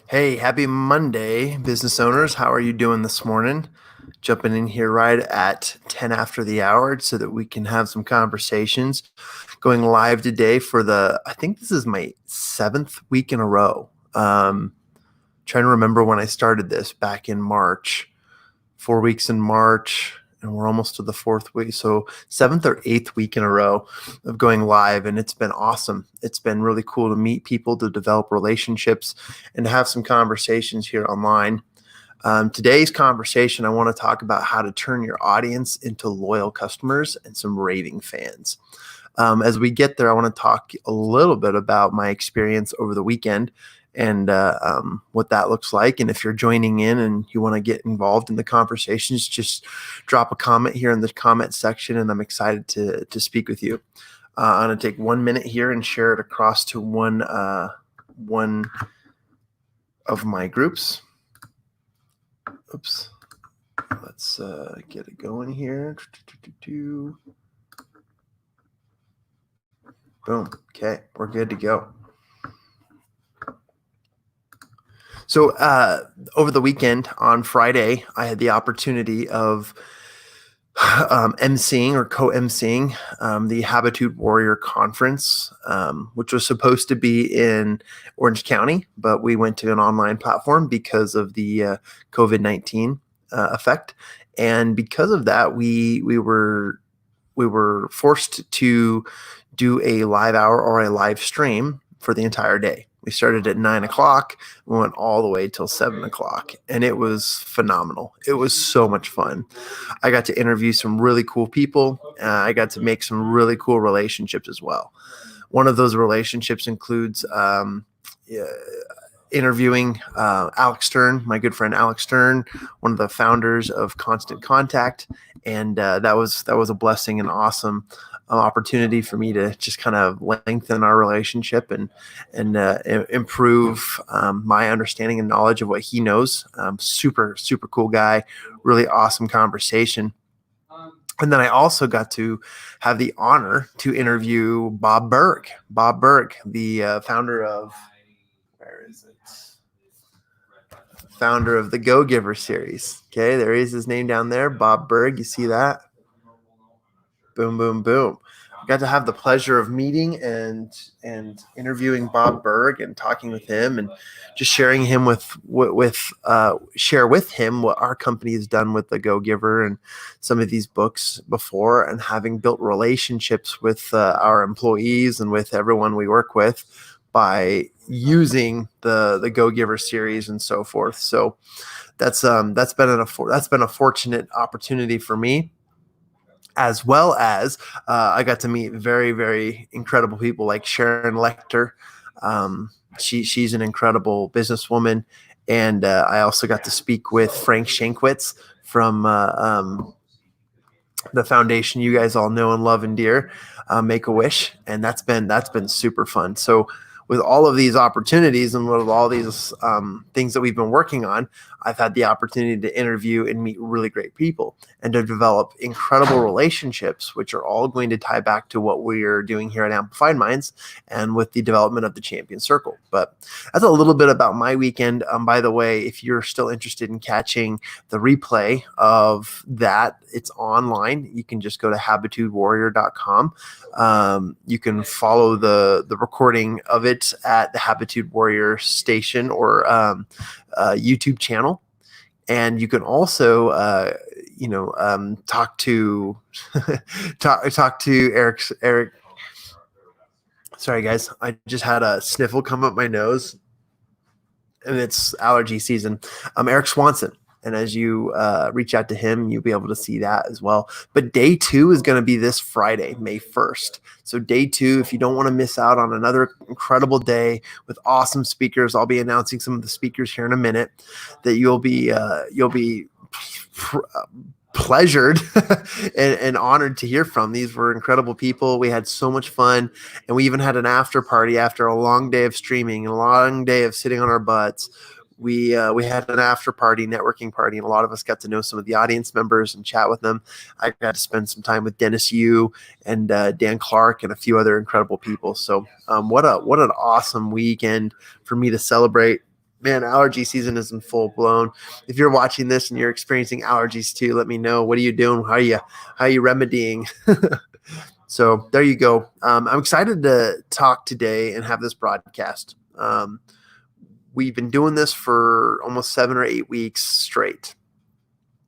Hey, happy Monday, business owners. How are you doing this morning? Jumping in here right at 10 after the hour so that we can have some conversations. Going live today for I think this is my 7th week in a row. Trying to remember when I started this back in March, 4 weeks in March, and we're almost to the 4th week. So 7th or 8th week in a row of going live. And it's been awesome. It's been really cool to meet people, to develop relationships, and to have some conversations here online. Today's conversation, I want to talk about how to turn your audience into loyal customers and some raving fans. As we get there, I want to talk a little bit about my experience over the weekend and what that looks like. And if you're joining in and you want to get involved in the conversations, just drop a comment here in the comment section, and I'm excited to speak with you. I'm going to take 1 minute here and share it across to one of my groups. Oops. Let's get it going here. Boom. Okay, we're good to go. So over the weekend on Friday, I had the opportunity of emceeing or co-emceeing the Habitude Warrior Conference, which was supposed to be in Orange County, but we went to an online platform because of the COVID-19 effect. And because of that, we were forced to do a live hour or a live stream for the entire day. We started at 9 o'clock. We went all the way till 7 o'clock, and it was phenomenal. It was so much fun. I got to interview some really cool people. I got to make some really cool relationships as well. One of those relationships includes interviewing Alex Stern, my good friend Alex Stern, one of the founders of Constant Contact, and that was a blessing and awesome opportunity for me to just kind of lengthen our relationship and improve my understanding and knowledge of what he knows. Super cool guy, really awesome conversation. And then I also got to have the honor to interview Bob Burg, the founder of, where is it? Founder of the Go Giver series. Okay, there is his name down there, Bob Burg. You see that? Boom, boom, boom. Got to have the pleasure of meeting and interviewing Bob Burg and talking with him and just sharing him share with him what our company has done with the Go Giver and some of these books before, and having built relationships with our employees and with everyone we work with by using the Go Giver series and so forth. So that's been a fortunate opportunity for me, as well as I got to meet very, very incredible people like Sharon Lecter. She's an incredible businesswoman. And I also got to speak with Frank Shankwitz from the foundation you guys all know and love and dear, Make-A-Wish. And that's been super fun. So with all of these opportunities and with all these things that we've been working on, I've had the opportunity to interview and meet really great people and to develop incredible relationships, which are all going to tie back to what we're doing here at Amplified Minds and with the development of the Champion Circle. But that's a little bit about my weekend. By the way, if you're still interested in catching the replay of that, it's online. You can just go to habitudewarrior.com. You can follow the recording of it at the Habitude Warrior station or YouTube channel. And you can also talk to Eric. Sorry guys, I just had a sniffle come up my nose, and it's allergy season. Eric Swanson. And as you reach out to him, you'll be able to see that as well. But day 2 is going to be this Friday, May 1st. So day 2, if you don't want to miss out on another incredible day with awesome speakers, I'll be announcing some of the speakers here in a minute, that you'll be pleasured and honored to hear from. These were incredible people. We had so much fun, and we even had an after party after a long day of streaming and a long day of sitting on our butts. We had an after party, networking party, and a lot of us got to know some of the audience members and chat with them. I got to spend some time with Dennis Yu and Dan Clark and a few other incredible people. So what an awesome weekend for me to celebrate Man, allergy season is in full blown. If you're watching this and you're experiencing allergies too, let me know. What are you doing? How are you remedying? So there you go. I'm excited to talk today and have this broadcast. We've been doing this for almost 7 or 8 weeks straight.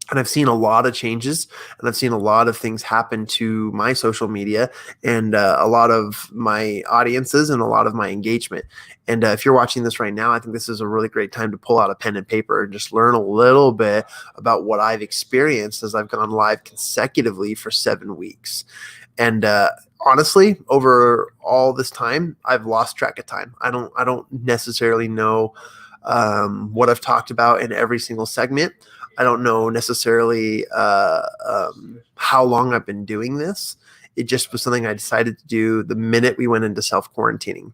And I've seen a lot of changes, and I've seen a lot of things happen to my social media and a lot of my audiences and a lot of my engagement. And if you're watching this right now, I think this is a really great time to pull out a pen and paper and just learn a little bit about what I've experienced as I've gone live consecutively for 7 weeks. And honestly, over all this time, I've lost track of time. I don't necessarily know what I've talked about in every single segment. I don't know necessarily how long I've been doing this. It just was something I decided to do the minute we went into self-quarantining.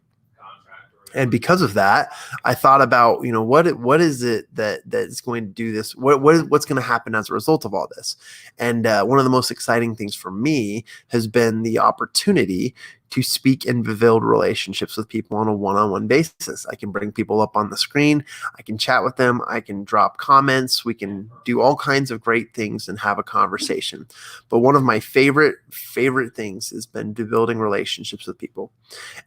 And because of that, I thought about, what is it that's going to do this? What's going to happen as a result of all this? And one of the most exciting things for me has been the opportunity to speak and build relationships with people on a one-on-one basis. I can bring people up on the screen. I can chat with them. I can drop comments. We can do all kinds of great things and have a conversation. But one of my favorite things has been building relationships with people.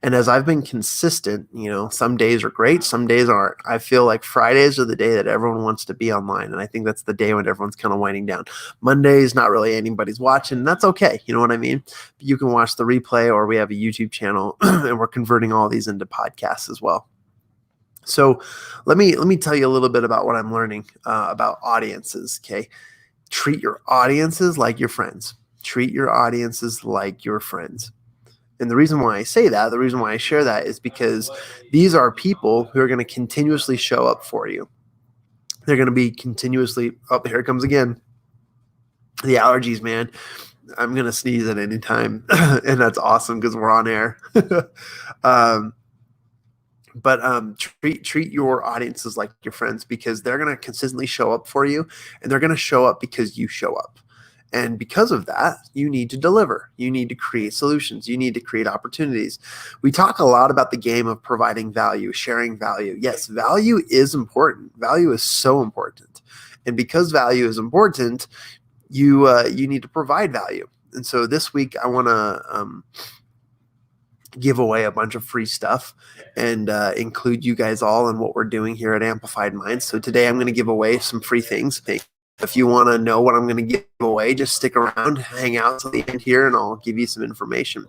And as I've been consistent, some days are great, some days aren't. I feel like Fridays are the day that everyone wants to be online. And I think that's the day when everyone's kind of winding down. Mondays, not really anybody's watching. And that's okay. You know what I mean? You can watch the replay, or we have a YouTube channel and we're converting all these into podcasts as well. So let me tell you a little bit about what I'm learning about audiences. Okay. Treat your audiences like your friends. Treat your audiences like your friends. And the reason why I say that, the reason why I share that is because these are people who are going to continuously show up for you. They're going to be continuously, oh, here it comes again. The allergies, man. I'm going to sneeze at any time. And that's awesome because we're on air. But treat your audiences like your friends, because they're going to consistently show up for you, and they're going to show up because you show up. And because of that, you need to deliver. You need to create solutions. You need to create opportunities. We talk a lot about the game of providing value, sharing value. Yes, value is important. Value is so important. And because value is important, you need to provide value. And so this week, I want to give away a bunch of free stuff and include you guys all in what we're doing here at Amplified Minds. So today I'm going to give away some free things. If you want to know what I'm going to give away, just stick around, hang out till the end here, and I'll give you some information.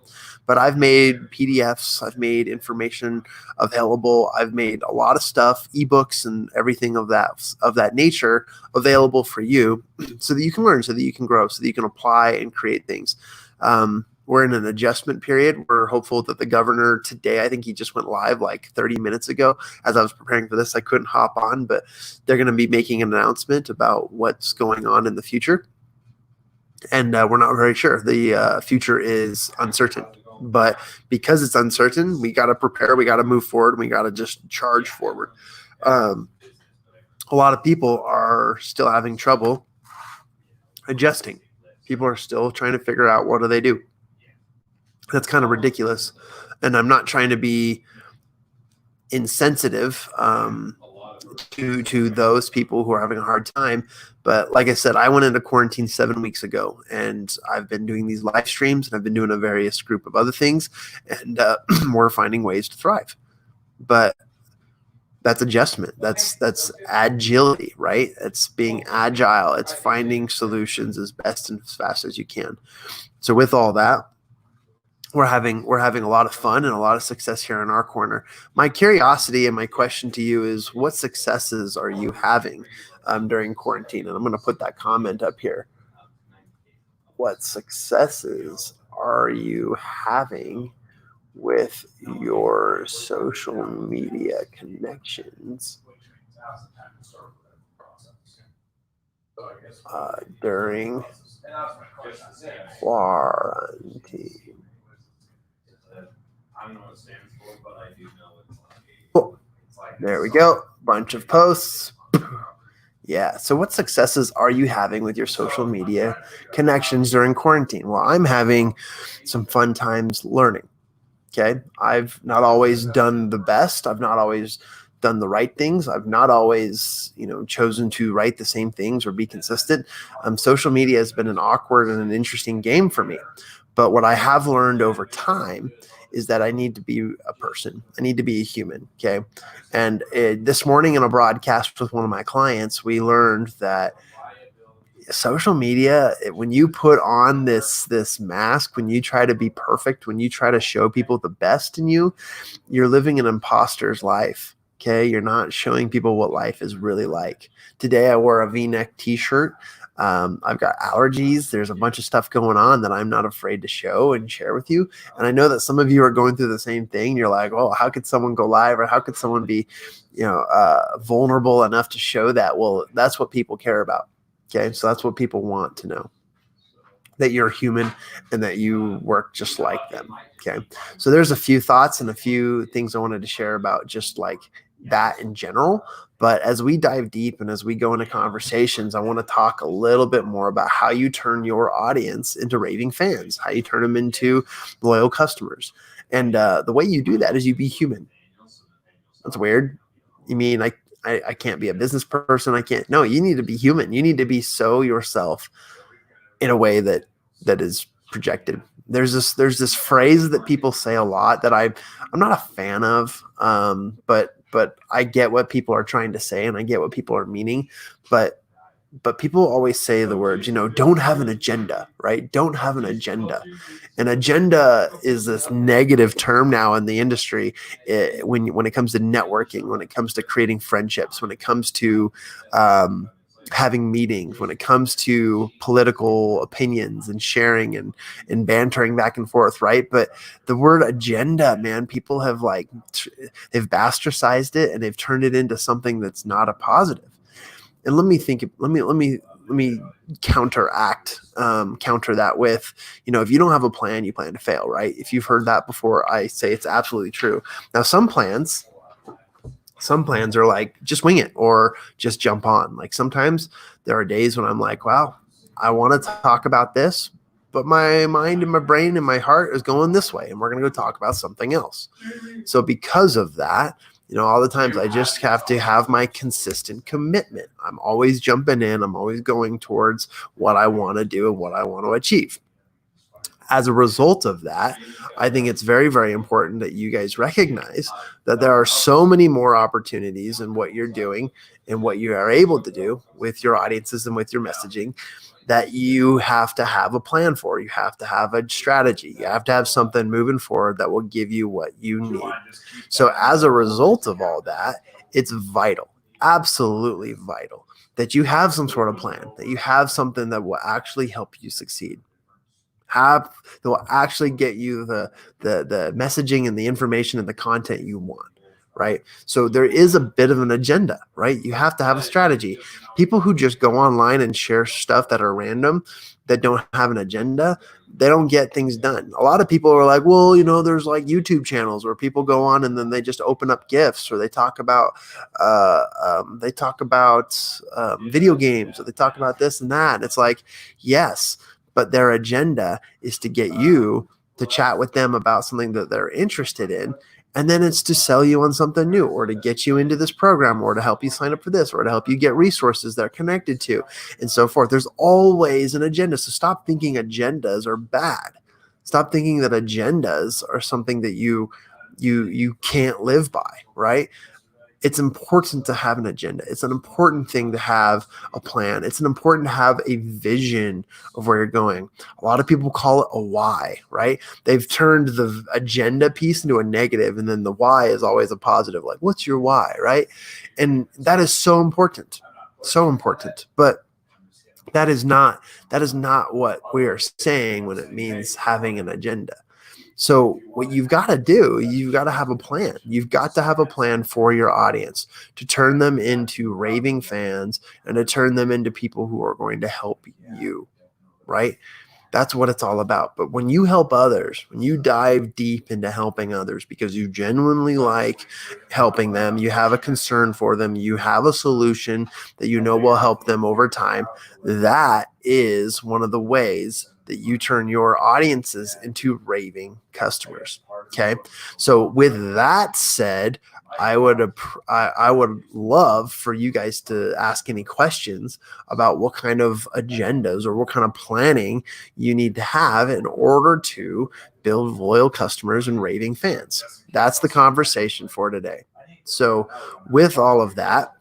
But I've made PDFs, I've made information available, I've made a lot of stuff, ebooks and everything of that nature available for you, so that you can learn, so that you can grow, so that you can apply and create things. We're in an adjustment period. We're hopeful that the governor today, I think he just went live like 30 minutes ago. As I was preparing for this, I couldn't hop on, but they're going to be making an announcement about what's going on in the future. And we're not very sure. The future is uncertain. But because it's uncertain, we got to prepare, we got to move forward, we got to just charge forward. A lot of people are still having trouble adjusting. People are still trying to figure out, what do they do? That's kind of ridiculous. And I'm not trying to be insensitive to those people who are having a hard time. But like I said, I went into quarantine 7 weeks ago, and I've been doing these live streams, and I've been doing a various group of other things, and we're finding ways to thrive. But that's adjustment. That's agility, right? It's being agile. It's finding solutions as best and as fast as you can. So with all that, we're having a lot of fun and a lot of success here in our corner. My curiosity and my question to you is, what successes are you having during quarantine? And I'm going to put that comment up here. What successes are you having with your social media connections during quarantine? Cool. There we go. Bunch of posts. Yeah. So what successes are you having with your social media connections during quarantine? Well, I'm having some fun times learning. Okay. I've not always done the best. I've not always done the right things. I've not always, chosen to write the same things or be consistent. Social media has been an awkward and an interesting game for me. But what I have learned over time is that I need to be a person. I need to be a human. Okay. And this morning in a broadcast with one of my clients, we learned that social media, when you put on this mask, when you try to be perfect, when you try to show people the best in you, you're living an imposter's life. Okay. You're not showing people what life is really like. Today, I wore a V-neck t-shirt. I've got allergies. There's a bunch of stuff going on that I'm not afraid to show and share with you. And I know that some of you are going through the same thing. You're like, oh, how could someone go live, or how could someone be, vulnerable enough to show that? Well, that's what people care about. Okay. So that's what people want to know, that you're human and that you work just like them. Okay. So there's a few thoughts and a few things I wanted to share about just like that in general. But as we dive deep and as we go into conversations, I want to talk a little bit more about how you turn your audience into raving fans, how you turn them into loyal customers. And the way you do that is you be human. That's weird. You mean I can't be a business person? I can't. No, you need to be human. You need to be so yourself in a way that is projected. There's this phrase that people say a lot that I'm not a fan of, but I get what people are trying to say and I get what people are meaning, but people always say the words, don't have an agenda, right? Don't have an agenda. An agenda is this negative term now in the industry. When it comes to networking, when it comes to creating friendships, when it comes to having meetings, when it comes to political opinions and sharing and bantering back and forth, right? But the word agenda, man, people have they've bastardized it and they've turned it into something that's not a positive. And let me counter that with, if you don't have a plan, you plan to fail, right? If you've heard that before, I say it's absolutely true. Now, some plans are like, just wing it or just jump on. Like sometimes there are days when I'm like, wow, I want to talk about this, but my mind and my brain and my heart is going this way and we're going to go talk about something else. So because of that, all the times I just have to have my consistent commitment. I'm always jumping in. I'm always going towards what I want to do and what I want to achieve. As a result of that, I think it's very, very important that you guys recognize that there are so many more opportunities in what you're doing and what you are able to do with your audiences and with your messaging that you have to have a plan for. You have to have a strategy. You have to have something moving forward that will give you what you need. So as a result of all that, it's vital, absolutely vital, that you have some sort of plan, that you have something that will actually help you succeed. That will actually get you the messaging and the information and the content you want. Right. So there is a bit of an agenda, right? You have to have a strategy. People who just go online and share stuff that are random, that don't have an agenda, they don't get things done. A lot of people are like, well, there's like YouTube channels where people go on and then they just open up GIFs, or they talk about video games, or they talk about this and that. And it's like, yes, but their agenda is to get you to chat with them about something that they're interested in. And then it's to sell you on something new, or to get you into this program, or to help you sign up for this, or to help you get resources they're connected to, and so forth. There's always an agenda. So stop thinking agendas are bad. Stop thinking that agendas are something that you can't live by, right? It's important to have an agenda. It's an important thing to have a plan. It's important to have a vision of where you're going. A lot of people call it a why, right? They've turned the agenda piece into a negative, and then the why is always a positive. Like, what's your why, right? And that is so important, so important. But that is not what we are saying when it means having an agenda. So what you've got to do, you've got to have a plan. You've got to have a plan for your audience to turn them into raving fans and to turn them into people who are going to help you, right? That's what it's all about. But when you help others, when you dive deep into helping others because you genuinely like helping them, you have a concern for them, you have a solution that will help them over time, that is one of the ways that you turn your audiences into raving customers. Okay. So with that said, I would love for you guys to ask any questions about what kind of agendas or what kind of planning you need to have in order to build loyal customers and raving fans. That's the conversation for today. So with all of that,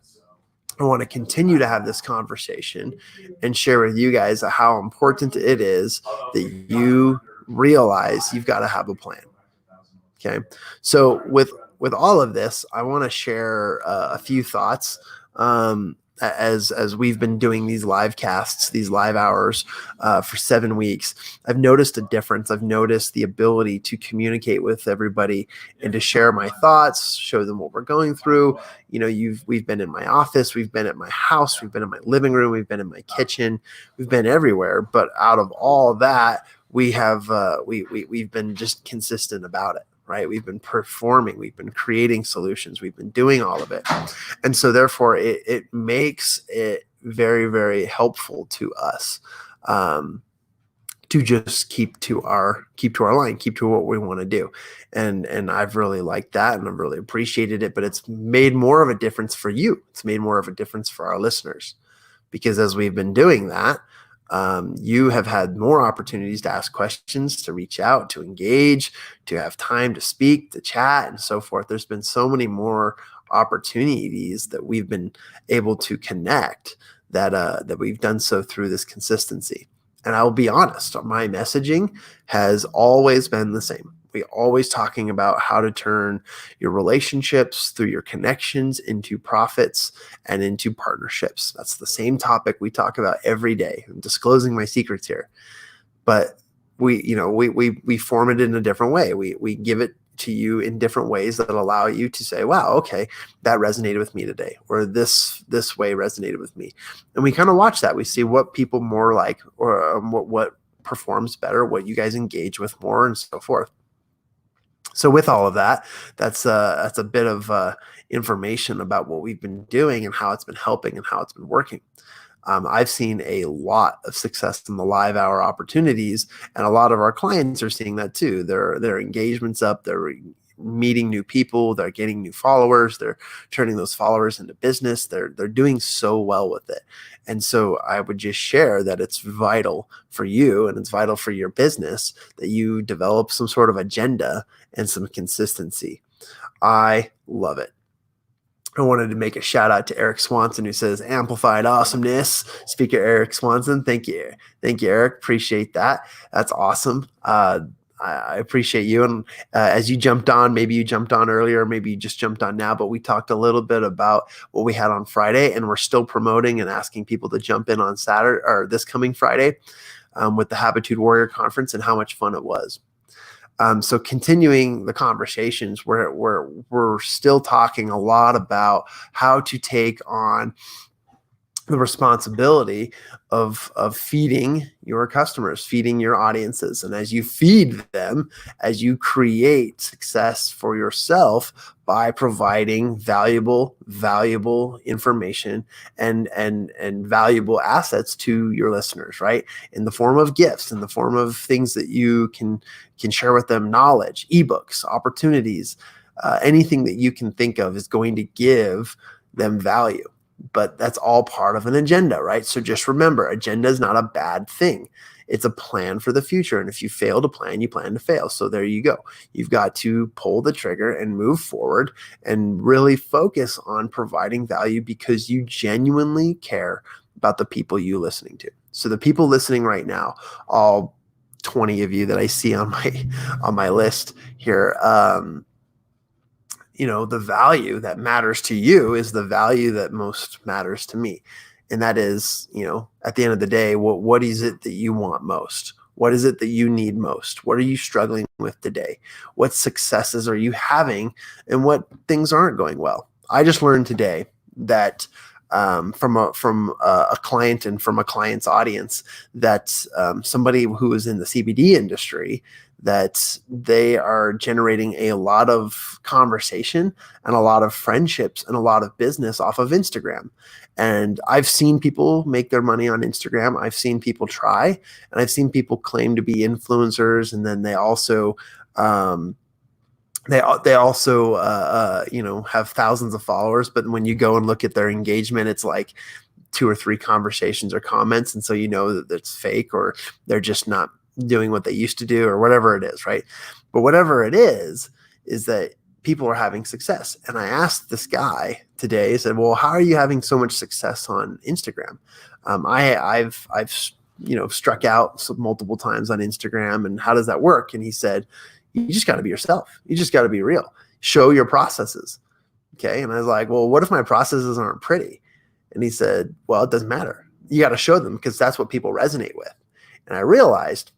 I want to continue to have this conversation and share with you guys how important it is that you realize you've got to have a plan. Okay. So with all of this, I want to share a few thoughts. As we've been doing these live casts, these live hours for 7 weeks, I've noticed a difference. I've noticed the ability to communicate with everybody and to share my thoughts, show them what we're going through. We've been in my office, we've been at my house, we've been in my living room, we've been in my kitchen, we've been everywhere. But out of all that, we have we've been just consistent about it. Right? We've been performing, we've been creating solutions, we've been doing all of it. And so therefore it makes it very, very helpful to us to just keep to our line, keep to what we want to do. And I've really liked that and I've really appreciated it, but it's made more of a difference for you. It's made more of a difference for our listeners, because as we've been doing that, you have had more opportunities to ask questions, to reach out, to engage, to have time to speak, to chat, and so forth. There's been so many more opportunities that we've been able to connect that we've done so through this consistency. And I'll be honest, my messaging has always been the same. We're always talking about how to turn your relationships through your connections into profits and into partnerships. That's the same topic we talk about every day. I'm disclosing my secrets here, but we form it in a different way. We give it to you in different ways that allow you to say, wow, okay, that resonated with me today, or this way resonated with me. And we kind of watch that. We see what people more like, or what performs better, what you guys engage with more, and so forth. So with all of that, that's a bit of information about what we've been doing and how it's been helping and how it's been working. I've seen a lot of success in the live hour opportunities, and a lot of our clients are seeing that too. Their engagement's up. They're meeting new people. They're getting new followers. They're turning those followers into business. They're doing so well with it. And so I would just share that it's vital for you and it's vital for your business that you develop some sort of agenda and some consistency. I love it. I wanted to make a shout out to Eric Swanson, who says amplified awesomeness. Speaker Eric Swanson. Thank you. Thank you, Eric. Appreciate that. That's awesome. I appreciate you. And as you jumped on, maybe you jumped on earlier, maybe you just jumped on now, but we talked a little bit about what we had on Friday, and we're still promoting and asking people to jump in on Saturday or this coming Friday with the Habitude Warrior Conference, and how much fun it was. So continuing the conversations, we're still talking a lot about how to take on the responsibility of feeding your customers, feeding your audiences. And as you feed them, as you create success for yourself by providing valuable information and valuable assets to your listeners, right? In the form of gifts, in the form of things that you can share with them, knowledge, ebooks, opportunities, anything that you can think of is going to give them value. But that's all part of an agenda, right? So just remember, agenda is not a bad thing. It's a plan for the future. And if you fail to plan, you plan to fail. So there you go. You've got to pull the trigger and move forward and really focus on providing value because you genuinely care about the people you're listening to. So the people listening right now, all 20 of you that I see on my list here, the value that matters to you is the value that most matters to me. And that is, at the end of the day, what is it that you want most? What is it that you need most? What are you struggling with today? What successes are you having and what things aren't going well? I just learned today that from a client and from a client's audience that somebody who is in the CBD industry, that they are generating a lot of conversation and a lot of friendships and a lot of business off of Instagram. And I've seen people make their money on Instagram. I've seen people try, and I've seen people claim to be influencers. And then they also They also have thousands of followers, but when you go and look at their engagement, it's like 2 or 3 conversations or comments, and so you know that it's fake, or they're just not doing what they used to do, or whatever it is, right? But whatever it is that people are having success. And I asked this guy today, I said, well, how are you having so much success on Instagram? I've struck out multiple times on Instagram, and how does that work? And he said, you just got to be yourself. You just got to be real. Show your processes. Okay. And I was like, well, what if my processes aren't pretty? And he said, well, it doesn't matter. You got to show them, because that's what people resonate with. And I realized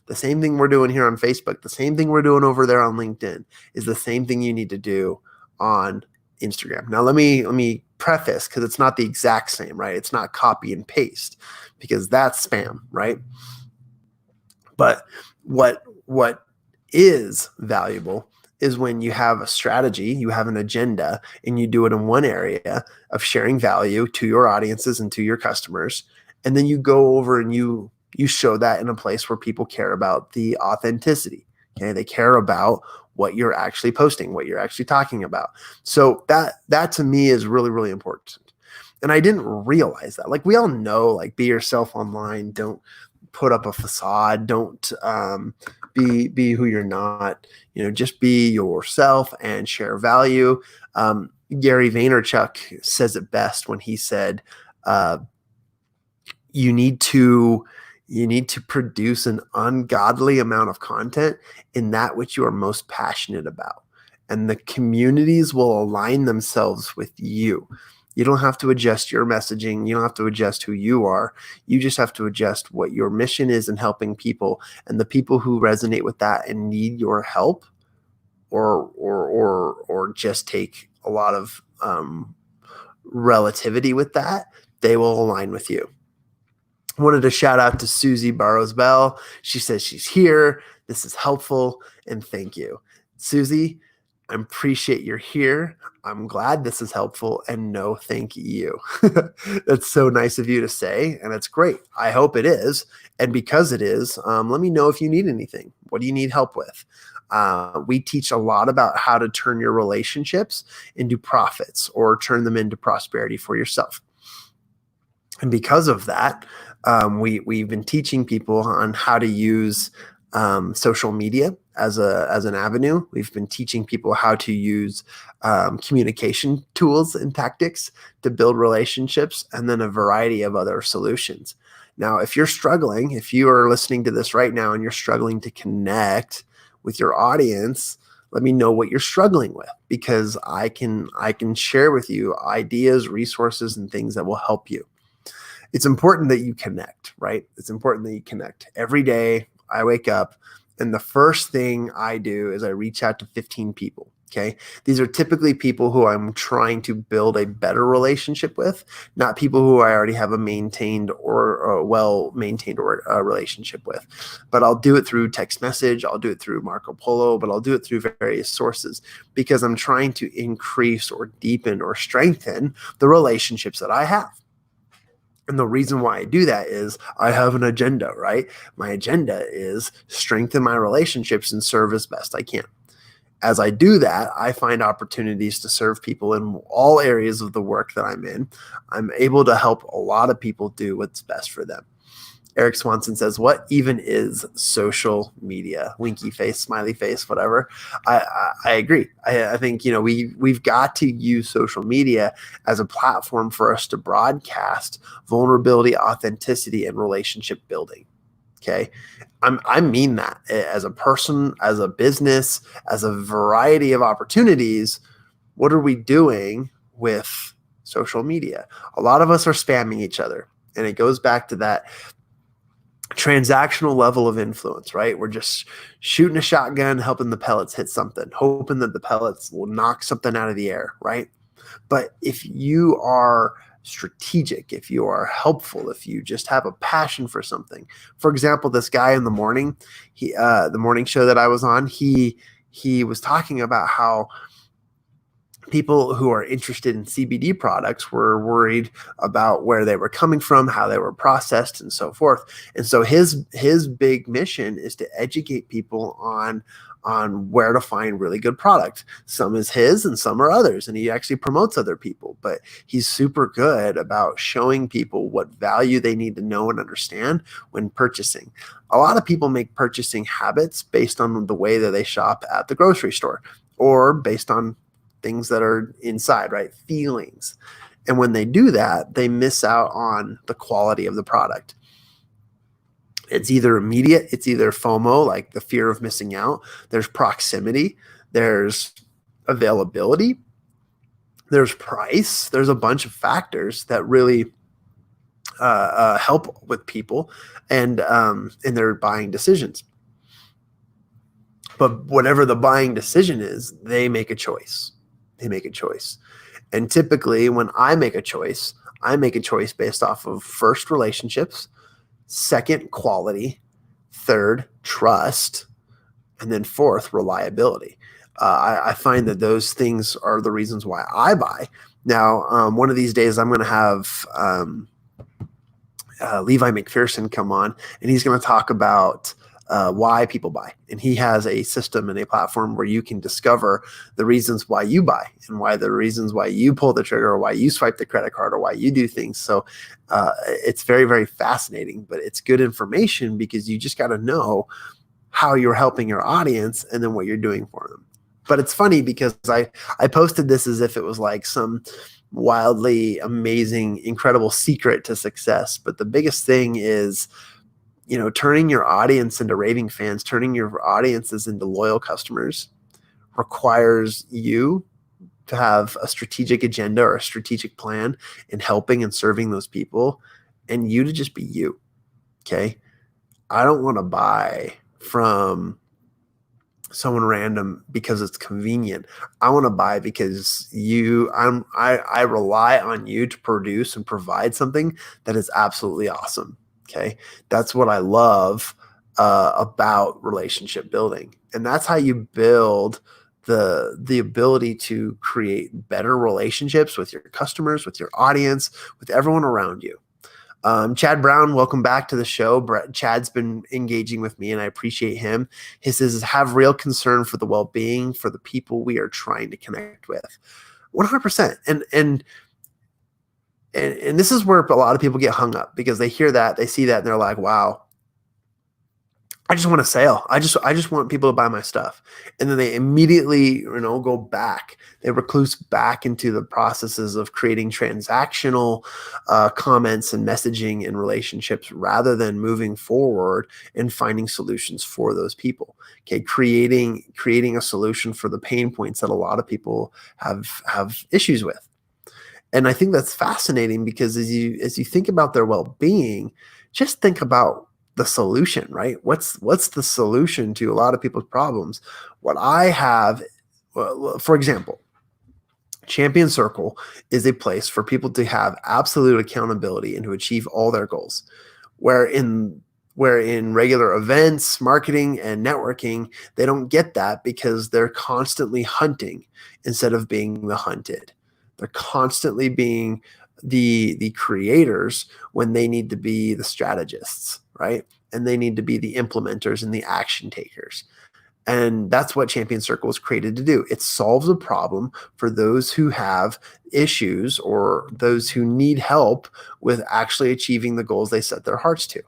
the same thing we're doing here on Facebook, the same thing we're doing over there on LinkedIn is the same thing you need to do on Instagram. Now, let me preface, because it's not the exact same, right? It's not copy and paste, because that's spam, right? But what is valuable is when you have a strategy, you have an agenda, and you do it in one area of sharing value to your audiences and to your customers. And then you go over and you show that in a place where people care about the authenticity. Okay. They care about what you're actually posting, what you're actually talking about. So that to me is really, really important. And I didn't realize that. Like, we all know, like, be yourself online. Don't put up a facade. Don't be who you're not. Just be yourself and share value. Gary Vaynerchuk says it best when he said, you need to produce an ungodly amount of content in that which you are most passionate about, and the communities will align themselves with you. You don't have to adjust your messaging. You don't have to adjust who you are. You just have to adjust what your mission is in helping people, and the people who resonate with that and need your help, or just take a lot of relativity with that, they will align with you. I wanted to shout out to Susie Barrows Bell. She says she's here. This is helpful, and thank you. Susie, I appreciate you're here. I'm glad this is helpful, and no, thank you. That's so nice of you to say, and it's great. I hope it is. And because it is, let me know if you need anything. What do you need help with? We teach a lot about how to turn your relationships into profits, or turn them into prosperity for yourself. And because of that, we've been teaching people on how to use social media as an avenue. We've been teaching people how to use communication tools and tactics to build relationships, and then a variety of other solutions. Now, if you're struggling, if you are listening to this right now and you're struggling to connect with your audience, let me know what you're struggling with, because I can share with you ideas, resources, and things that will help you. It's important that you connect, right? It's important that you connect. Every day I wake up, and the first thing I do is I reach out to 15 people. Okay. These are typically people who I'm trying to build a better relationship with, not people who I already have a maintained or a well-maintained relationship with. But I'll do it through text message. I'll do it through Marco Polo, but I'll do it through various sources, because I'm trying to increase or deepen or strengthen the relationships that I have. And the reason why I do that is I have an agenda, right? My agenda is strengthen my relationships and serve as best I can. As I do that, I find opportunities to serve people in all areas of the work that I'm in. I'm able to help a lot of people do what's best for them. Eric Swanson says, what even is social media? Winky face, smiley face, whatever. I agree. I think, we've got to use social media as a platform for us to broadcast vulnerability, authenticity, and relationship building. Okay. I mean that as a person, as a business, as a variety of opportunities. What are we doing with social media? A lot of us are spamming each other, and it goes back to that transactional level of influence, right? We're just shooting a shotgun, helping the pellets hit something, hoping that the pellets will knock something out of the air, right? But if you are strategic, if you are helpful, if you just have a passion for something, for example, this guy in the morning, the morning show that I was on, he was talking about how people who are interested in CBD products were worried about where they were coming from, how they were processed, and so forth. And so his big mission is to educate people on where to find really good product. Some is his and some are others, and he actually promotes other people, but he's super good about showing people what value they need to know and understand when purchasing. A lot of people make purchasing habits based on the way that they shop at the grocery store, or based on things that are inside, right? Feelings. And when they do that, they miss out on the quality of the product. It's either immediate, it's either FOMO, like the fear of missing out, there's proximity, there's availability, there's price, there's a bunch of factors that really help with people and in their buying decisions. But whatever the buying decision is, they make a choice. They make a choice. And typically when I make a choice based off of first, relationships, second, quality, third, trust, and then fourth, reliability. I find that those things are the reasons why I buy. Now, one of these days I'm going to have Levi McPherson come on, and he's going to talk about why people buy. And he has a system and a platform where you can discover the reasons why you buy and why the reasons why you pull the trigger or why you swipe the credit card or why you do things. So it's very, very fascinating, but it's good information because you just got to know how you're helping your audience and then what you're doing for them. But it's funny because I posted this as if it was like some wildly amazing, incredible secret to success. But the biggest thing is, turning your audience into raving fans, turning your audiences into loyal customers requires you to have a strategic agenda or a strategic plan in helping and serving those people, and you to just be you. Okay. I don't want to buy from someone random because it's convenient. I want to buy because I rely on you to produce and provide something that is absolutely awesome. Okay. That's what I love about relationship building. And that's how you build the ability to create better relationships with your customers, with your audience, with everyone around you. Chad Brown, welcome back to the show. Chad's been engaging with me and I appreciate him. He says, have real concern for the well-being for the people we are trying to connect with. 100%. And this is where a lot of people get hung up because they hear that, they see that, and they're like, wow, I just want a sale. I just want people to buy my stuff. And then they immediately, go back. They recluse back into the processes of creating transactional comments and messaging and relationships rather than moving forward and finding solutions for those people. Okay, creating a solution for the pain points that a lot of people have issues with. And I think that's fascinating because as you think about their well-being, just think about the solution, right? What's the solution to a lot of people's problems? What I have, for example, Champion Circle is a place for people to have absolute accountability and to achieve all their goals. Where in regular events, marketing, and networking, they don't get that because they're constantly hunting instead of being the hunted. They're constantly being the creators when they need to be the strategists, right? And they need to be the implementers and the action takers. And that's what Champion Circle is created to do. It solves a problem for those who have issues or those who need help with actually achieving the goals they set their hearts to.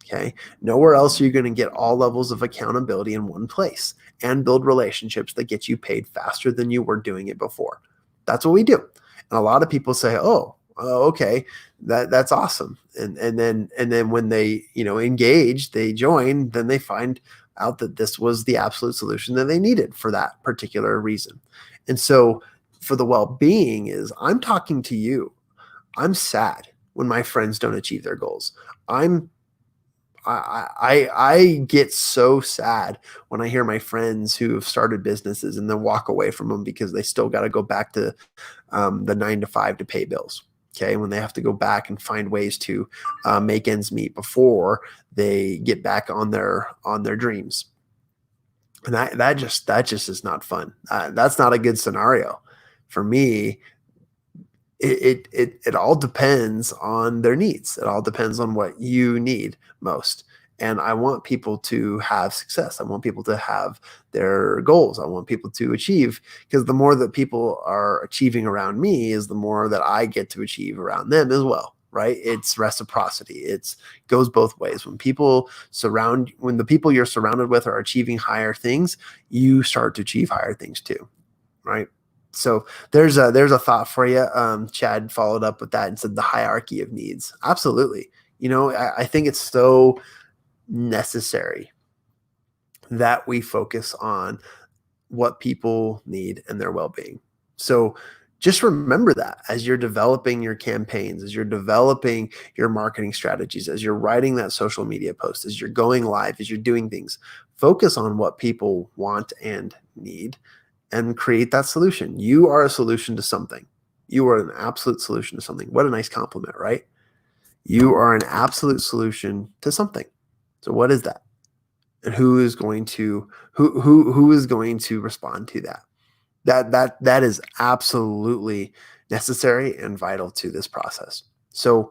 Okay. Nowhere else are you going to get all levels of accountability in one place and build relationships that get you paid faster than you were doing it before. That's what we do. And a lot of people say, oh, okay, that's awesome. And then when they, engage, they join, then they find out that this was the absolute solution that they needed for that particular reason. And so for the well-being is I'm talking to you. I'm sad when my friends don't achieve their goals. I get so sad when I hear my friends who have started businesses and then walk away from them because they still got to go back to the 9 to 5 to pay bills. Okay. When they have to go back and find ways to make ends meet before they get back on their And that just is not fun. That's not a good scenario For me, it all depends on their needs. It all depends on what you need most. And I want people to have success. I want people to have their goals. I want people to achieve, because the more that people are achieving around me is the more that I get to achieve around them as well. Right? It's reciprocity. It goes both ways. When the people you're surrounded with are achieving higher things, you start to achieve higher things too. Right? So there's a thought for you. Chad followed up with that and said the hierarchy of needs. Absolutely. I think it's so necessary that we focus on what people need and their well-being. So just remember that as you're developing your campaigns, as you're developing your marketing strategies, as you're writing that social media post, as you're going live, as you're doing things, focus on what people want and need and create that solution. You are a solution to something. You are an absolute solution to something. What a nice compliment, right? You are an absolute solution to something. So what is that? And who is going to respond to that? That is absolutely necessary and vital to this process. So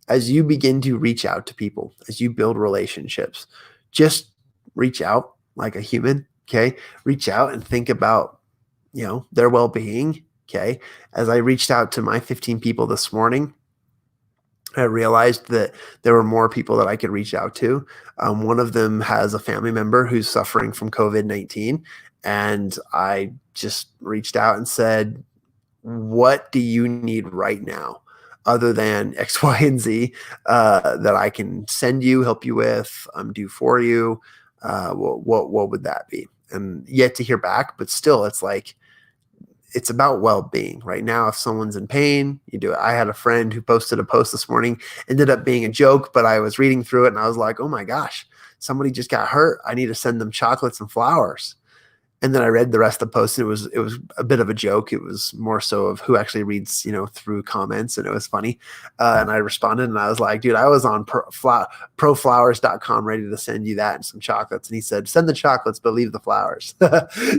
as you begin to reach out to people, as you build relationships, just reach out like a human. Okay. Reach out and think about, their well-being. Okay. As I reached out to my 15 people this morning, I realized that there were more people that I could reach out to. One of them has a family member who's suffering from COVID-19. And I just reached out and said, what do you need right now other than X, Y, and Z that I can send you, help you with, do for you? What would that be? And yet to hear back, but still it's about well-being right now. If someone's in pain, you do it. I had a friend who posted a post this morning, ended up being a joke, but I was reading through it and I was like, oh my gosh, somebody just got hurt. I need to send them chocolates and flowers. And then I read the rest of the post, and it was a bit of a joke. It was more so of who actually reads, through comments, and it was funny. And I responded, and I was like, dude, I was on proflowers.com ready to send you that and some chocolates. And he said, send the chocolates, but leave the flowers.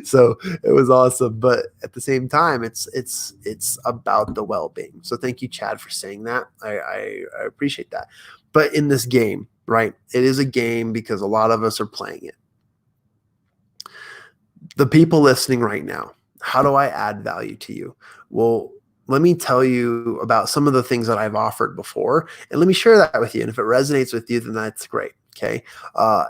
So it was awesome. But at the same time, it's about the well-being. So thank you, Chad, for saying that. I appreciate that. But in this game, right, it is a game because a lot of us are playing it. The people listening right now, how do I add value to you? Well, let me tell you about some of the things that I've offered before, and let me share that with you. And if it resonates with you, then that's great. Okay.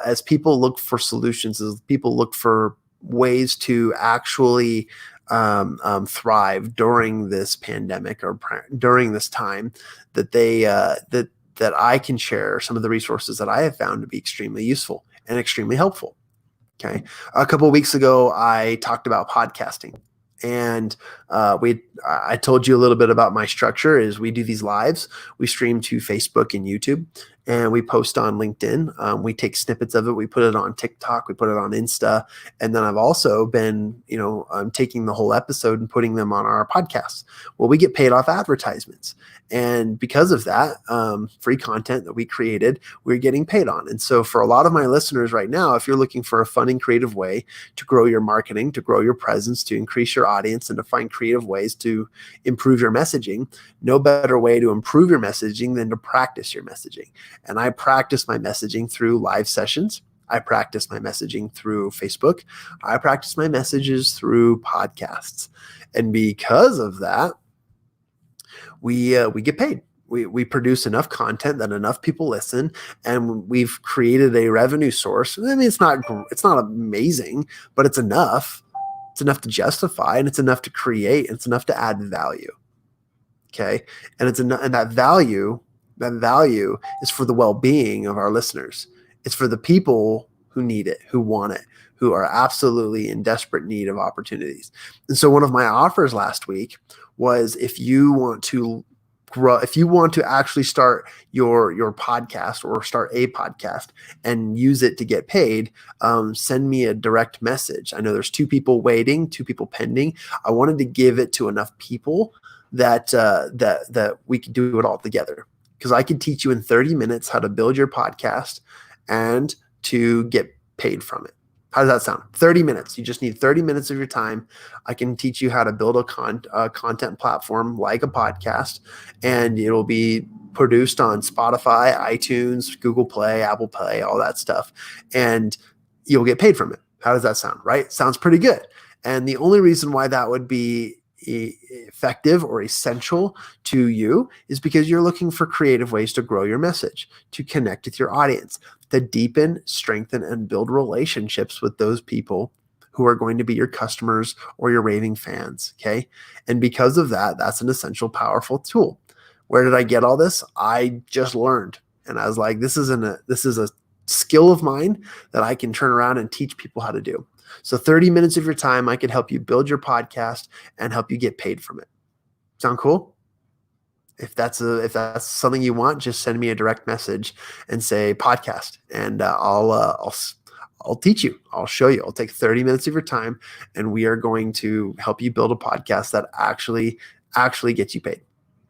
As people look for solutions, as people look for ways to actually thrive during this pandemic or during this time, that that I can share some of the resources that I have found to be extremely useful and extremely helpful. Okay. A couple of weeks ago, I talked about podcasting, and I told you a little bit about my structure. Is we do these lives, we stream to Facebook and YouTube, and we post on LinkedIn. We take snippets of it, we put it on TikTok, we put it on Insta, and then I've also been, taking the whole episode and putting them on our podcast. Well, we get paid off advertisements. And because of that, free content that we created, we're getting paid on. And so for a lot of my listeners right now, if you're looking for a fun and creative way to grow your marketing, to grow your presence, to increase your audience, and to find creative ways to improve your messaging, no better way to improve your messaging than to practice your messaging. And I practice my messaging through live sessions. I practice my messaging through Facebook. I practice my messages through podcasts. And because of that, we get paid. We produce enough content that enough people listen, and we've created a revenue source. I mean, it's not amazing, but it's enough. It's enough to justify, and it's enough to create, and it's enough to add value. Okay, and and that value is for the well-being of our listeners. It's for the people who need it, who want it, who are absolutely in desperate need of opportunities. And so one of my offers last week was, if you want to grow, if you want to actually start your podcast or start a podcast and use it to get paid, send me a direct message. I know there's 2 people waiting, 2 people pending. I wanted to give it to enough people that we could do it all together, because I could teach you in 30 minutes how to build your podcast and to get paid from it. How does that sound? 30 minutes. You just need 30 minutes of your time. I can teach you how to build a content platform like a podcast, and it'll be produced on Spotify, iTunes, Google Play, Apple Play, all that stuff. And you'll get paid from it. How does that sound? Right? Sounds pretty good. And the only reason why that would be effective or essential to you is because you're looking for creative ways to grow your message, to connect with your audience, to deepen, strengthen, and build relationships with those people who are going to be your customers or your raving fans. Okay. And because of that, that's an essential, powerful tool. Where did I get all this? I just learned. And I was like, this is a skill of mine that I can turn around and teach people how to do. So 30 minutes of your time, I could help you build your podcast and help you get paid from it. Sound cool? If that's something you want, just send me a direct message and say podcast, and I'll teach you. I'll show you. I'll take 30 minutes of your time, and we are going to help you build a podcast that actually gets you paid.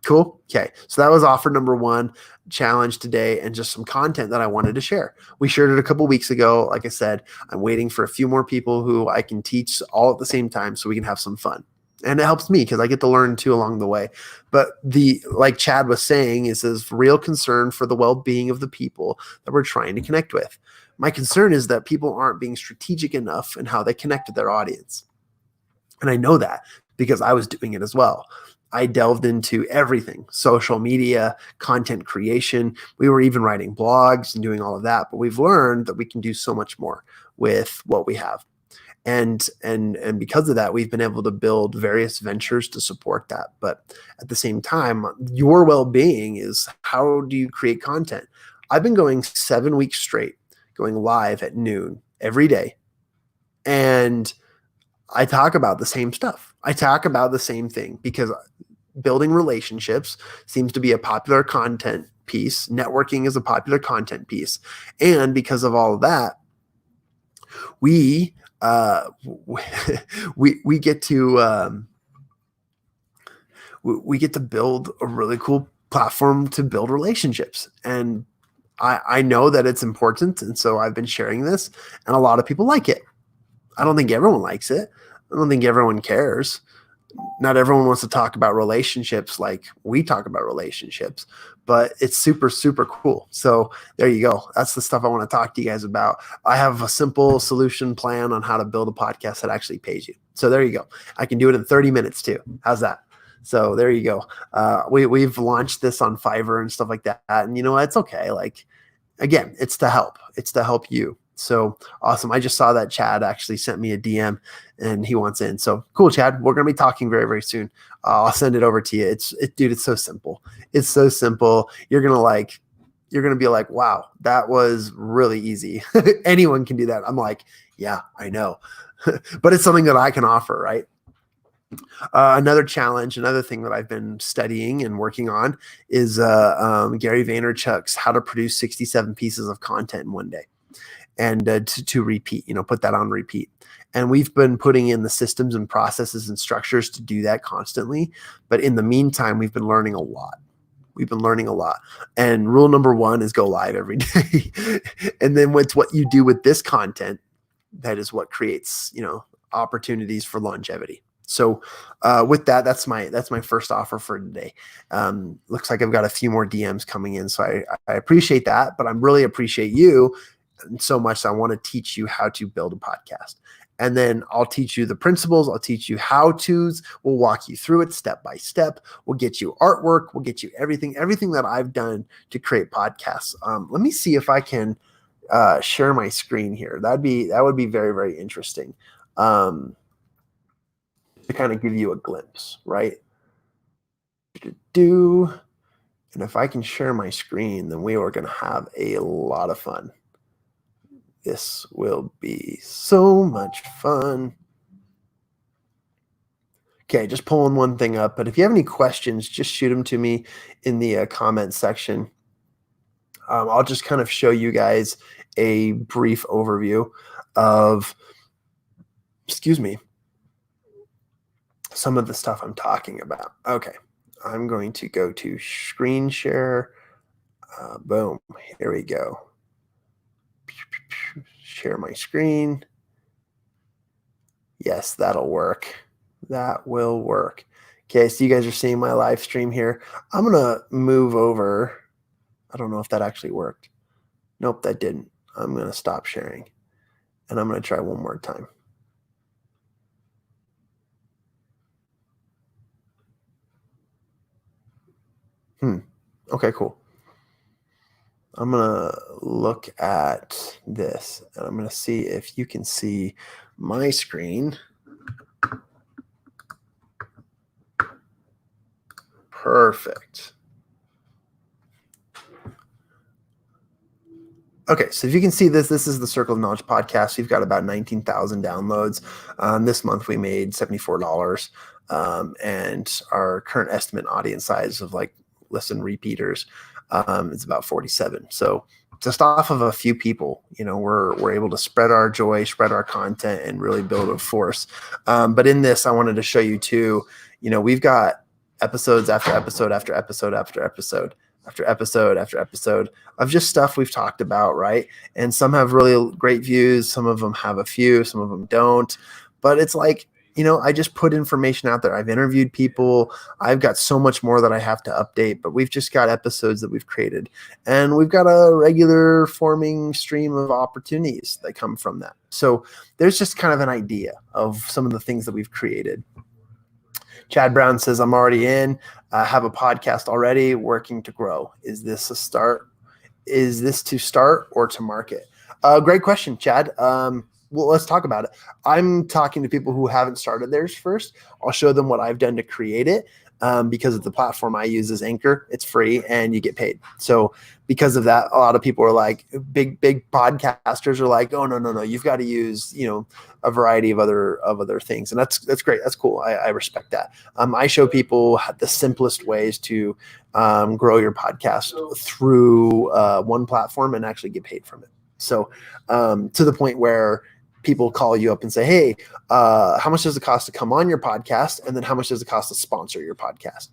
Cool. Okay. So that was offer number one, challenge today, and just some content that I wanted to share. We shared it a couple weeks ago. Like I said, I'm waiting for a few more people who I can teach all at the same time so we can have some fun. And it helps me because I get to learn too along the way. But like Chad was saying, is this real concern for the well-being of the people that we're trying to connect with. My concern is that people aren't being strategic enough in how they connect with their audience. And I know that because I was doing it as well. I delved into everything, social media, content creation. We were even writing blogs and doing all of that, but we've learned that we can do so much more with what we have. And because of that, we've been able to build various ventures to support that. But at the same time, your well-being is, how do you create content? I've been going 7 weeks straight, going live at noon every day. And I talk about the same stuff. I talk about the same thing because building relationships seems to be a popular content piece. Networking is a popular content piece. And because of all of that, we get to we get to build a really cool platform to build relationships. And I know that it's important. And so I've been sharing this, and a lot of people like it. I don't think everyone likes it. I don't think everyone cares. Not everyone wants to talk about relationships like we talk about relationships, but it's super, super cool. So there you go. That's the stuff I want to talk to you guys about. I have a simple solution plan on how to build a podcast that actually pays you. So there you go. I can do it in 30 minutes too. How's that? So there you go. We've launched this on Fiverr and stuff like that. And you know what? It's okay. Like, again, it's to help. It's to help you. So awesome. I just saw that Chad actually sent me a DM and he wants in. So cool, Chad. We're going to be talking very, very soon. I'll send it over to you. Dude, it's so simple. It's so simple. You're going to be like, wow, that was really easy. Anyone can do that. I'm like, yeah, I know. But it's something that I can offer, right? Another challenge, another thing that I've been studying and working on is Gary Vaynerchuk's How to Produce 67 Pieces of Content in One Day. And to repeat, put that on repeat. And we've been putting in the systems and processes and structures to do that constantly. But in the meantime, we've been learning a lot. And rule number one is go live every day. And then it's what you do with this content that is what creates, opportunities for longevity. So with that, that's my first offer for today. Looks like I've got a few more DMs coming in. So I appreciate that, but I really appreciate you so much. I want to teach you how to build a podcast. And then I'll teach you the principles. I'll teach you how-tos. We'll walk you through it step by step. We'll get you artwork. We'll get you everything that I've done to create podcasts. Let me see if I can share my screen here. That would be very, very interesting to kind of give you a glimpse, right? And if I can share my screen, then we are going to have a lot of fun. This will be so much fun. Okay, just pulling one thing up. But if you have any questions, just shoot them to me in the comment section. I'll just kind of show you guys a brief overview of, some of the stuff I'm talking about. Okay, I'm going to go to screen share. Boom, here we go. Share my screen. Yes, that'll work. That will work. Okay, so you guys are seeing my live stream here. I'm going to move over. I don't know if that actually worked. Nope, that didn't. I'm going to stop sharing, and I'm going to try one more time. Okay, cool. I'm going to look at this, and I'm going to see if you can see my screen. Perfect. Okay, so if you can see this is the Circle of Knowledge podcast. We've got about 19,000 downloads. This month we made $74, and our current estimate audience size of like listen repeaters is about 47. So just off of a few people, we're able to spread our joy, spread our content, and really build a force. But in this, I wanted to show you too. We've got episodes after episode after episode after episode after episode after episode of just stuff we've talked about, right? And some have really great views. Some of them have a few, some of them don't. But it's like, I just put information out there. I've interviewed people. I've got so much more that I have to update, but we've just got episodes that we've created. And we've got a regular forming stream of opportunities that come from that. So there's just kind of an idea of some of the things that we've created. Chad Brown says, I'm already in, have a podcast already, working to grow. Is this a start? Is this to start or to market? Great question, Chad. Well, let's talk about it. I'm talking to people who haven't started theirs first. I'll show them what I've done to create it. Because of the platform I use is Anchor. It's free and you get paid. So because of that, a lot of people are like, big podcasters are like, oh, no. You've got to use, a variety of other things. And that's great. That's cool. I respect that. I show people the simplest ways to grow your podcast through one platform and actually get paid from it. So to the point where people call you up and say, hey, how much does it cost to come on your podcast? And then how much does it cost to sponsor your podcast?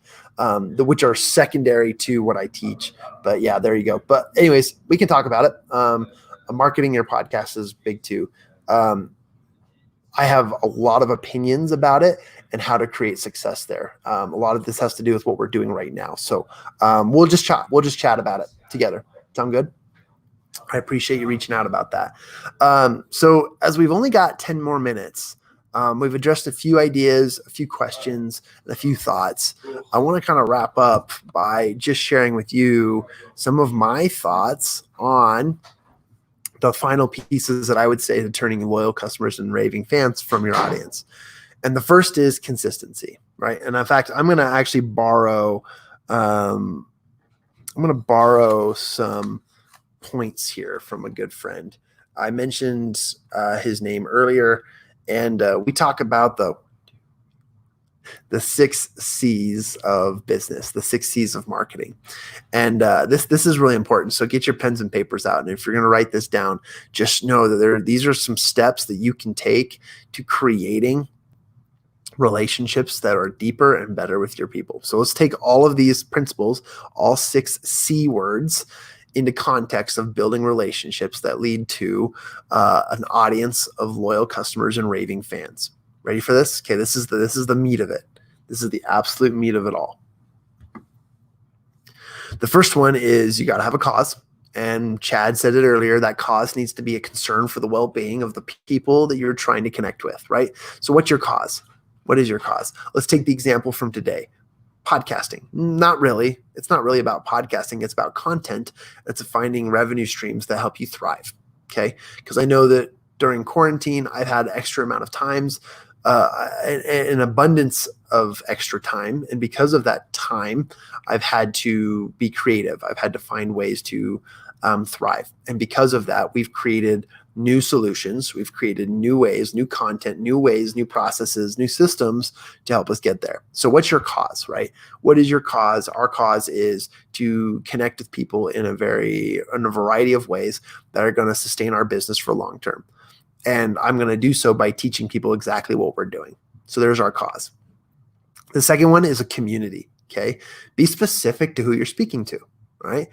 Which are secondary to what I teach. But yeah, there you go. But anyways, we can talk about it. Marketing your podcast is big too. I have a lot of opinions about it and how to create success there. A lot of this has to do with what we're doing right now. So we'll just chat about it together. Sound good? I appreciate you reaching out about that. So as we've only got 10 more minutes, we've addressed a few ideas, a few questions, and a few thoughts. I want to kind of wrap up by just sharing with you some of my thoughts on the final pieces that I would say to turning loyal customers and raving fans from your audience. And the first is consistency, right? And in fact, I'm going to actually borrow some points here from a good friend. I mentioned his name earlier, and we talk about the 6 C's of business, the 6 C's of marketing. And this is really important. So get your pens and papers out. And if you're going to write this down, just know that these are some steps that you can take to creating relationships that are deeper and better with your people. So let's take all of these principles, all 6 C words, into context of building relationships that lead to an audience of loyal customers and raving fans. Ready for this? Okay, this is the meat of it. This is the absolute meat of it all. The first one is you got to have a cause. And Chad said it earlier, that cause needs to be a concern for the well-being of the people that you're trying to connect with, right? So what's your cause? What is your cause? Let's take the example from today. Podcasting. Not really. It's not really about podcasting. It's about content. It's finding revenue streams that help you thrive. Okay. Because I know that during quarantine, I've had extra amount of times, an abundance of extra time. And because of that time, I've had to be creative. I've had to find ways to thrive. And because of that, we've created new solutions. We've created new ways, new content, new ways, new processes, new systems to help us get there. So what's your cause, right? What is your cause? Our cause is to connect with people in a variety of ways that are going to sustain our business for long term. And I'm going to do so by teaching people exactly what we're doing. So there's our cause. The second one is a community. Okay. Be specific to who you're speaking to, right?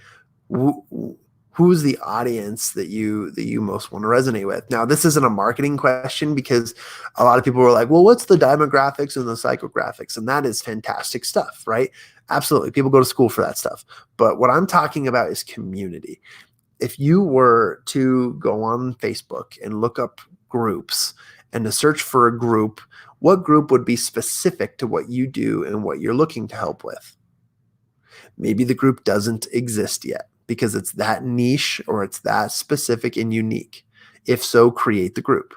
Who's the audience that you most want to resonate with? Now, this isn't a marketing question because a lot of people were like, well, what's the demographics and the psychographics? And that is fantastic stuff, right? Absolutely. People go to school for that stuff. But what I'm talking about is community. If you were to go on Facebook and look up groups and to search for a group, what group would be specific to what you do and what you're looking to help with? Maybe the group doesn't exist yet because it's that niche or it's that specific and unique. If so, create the group.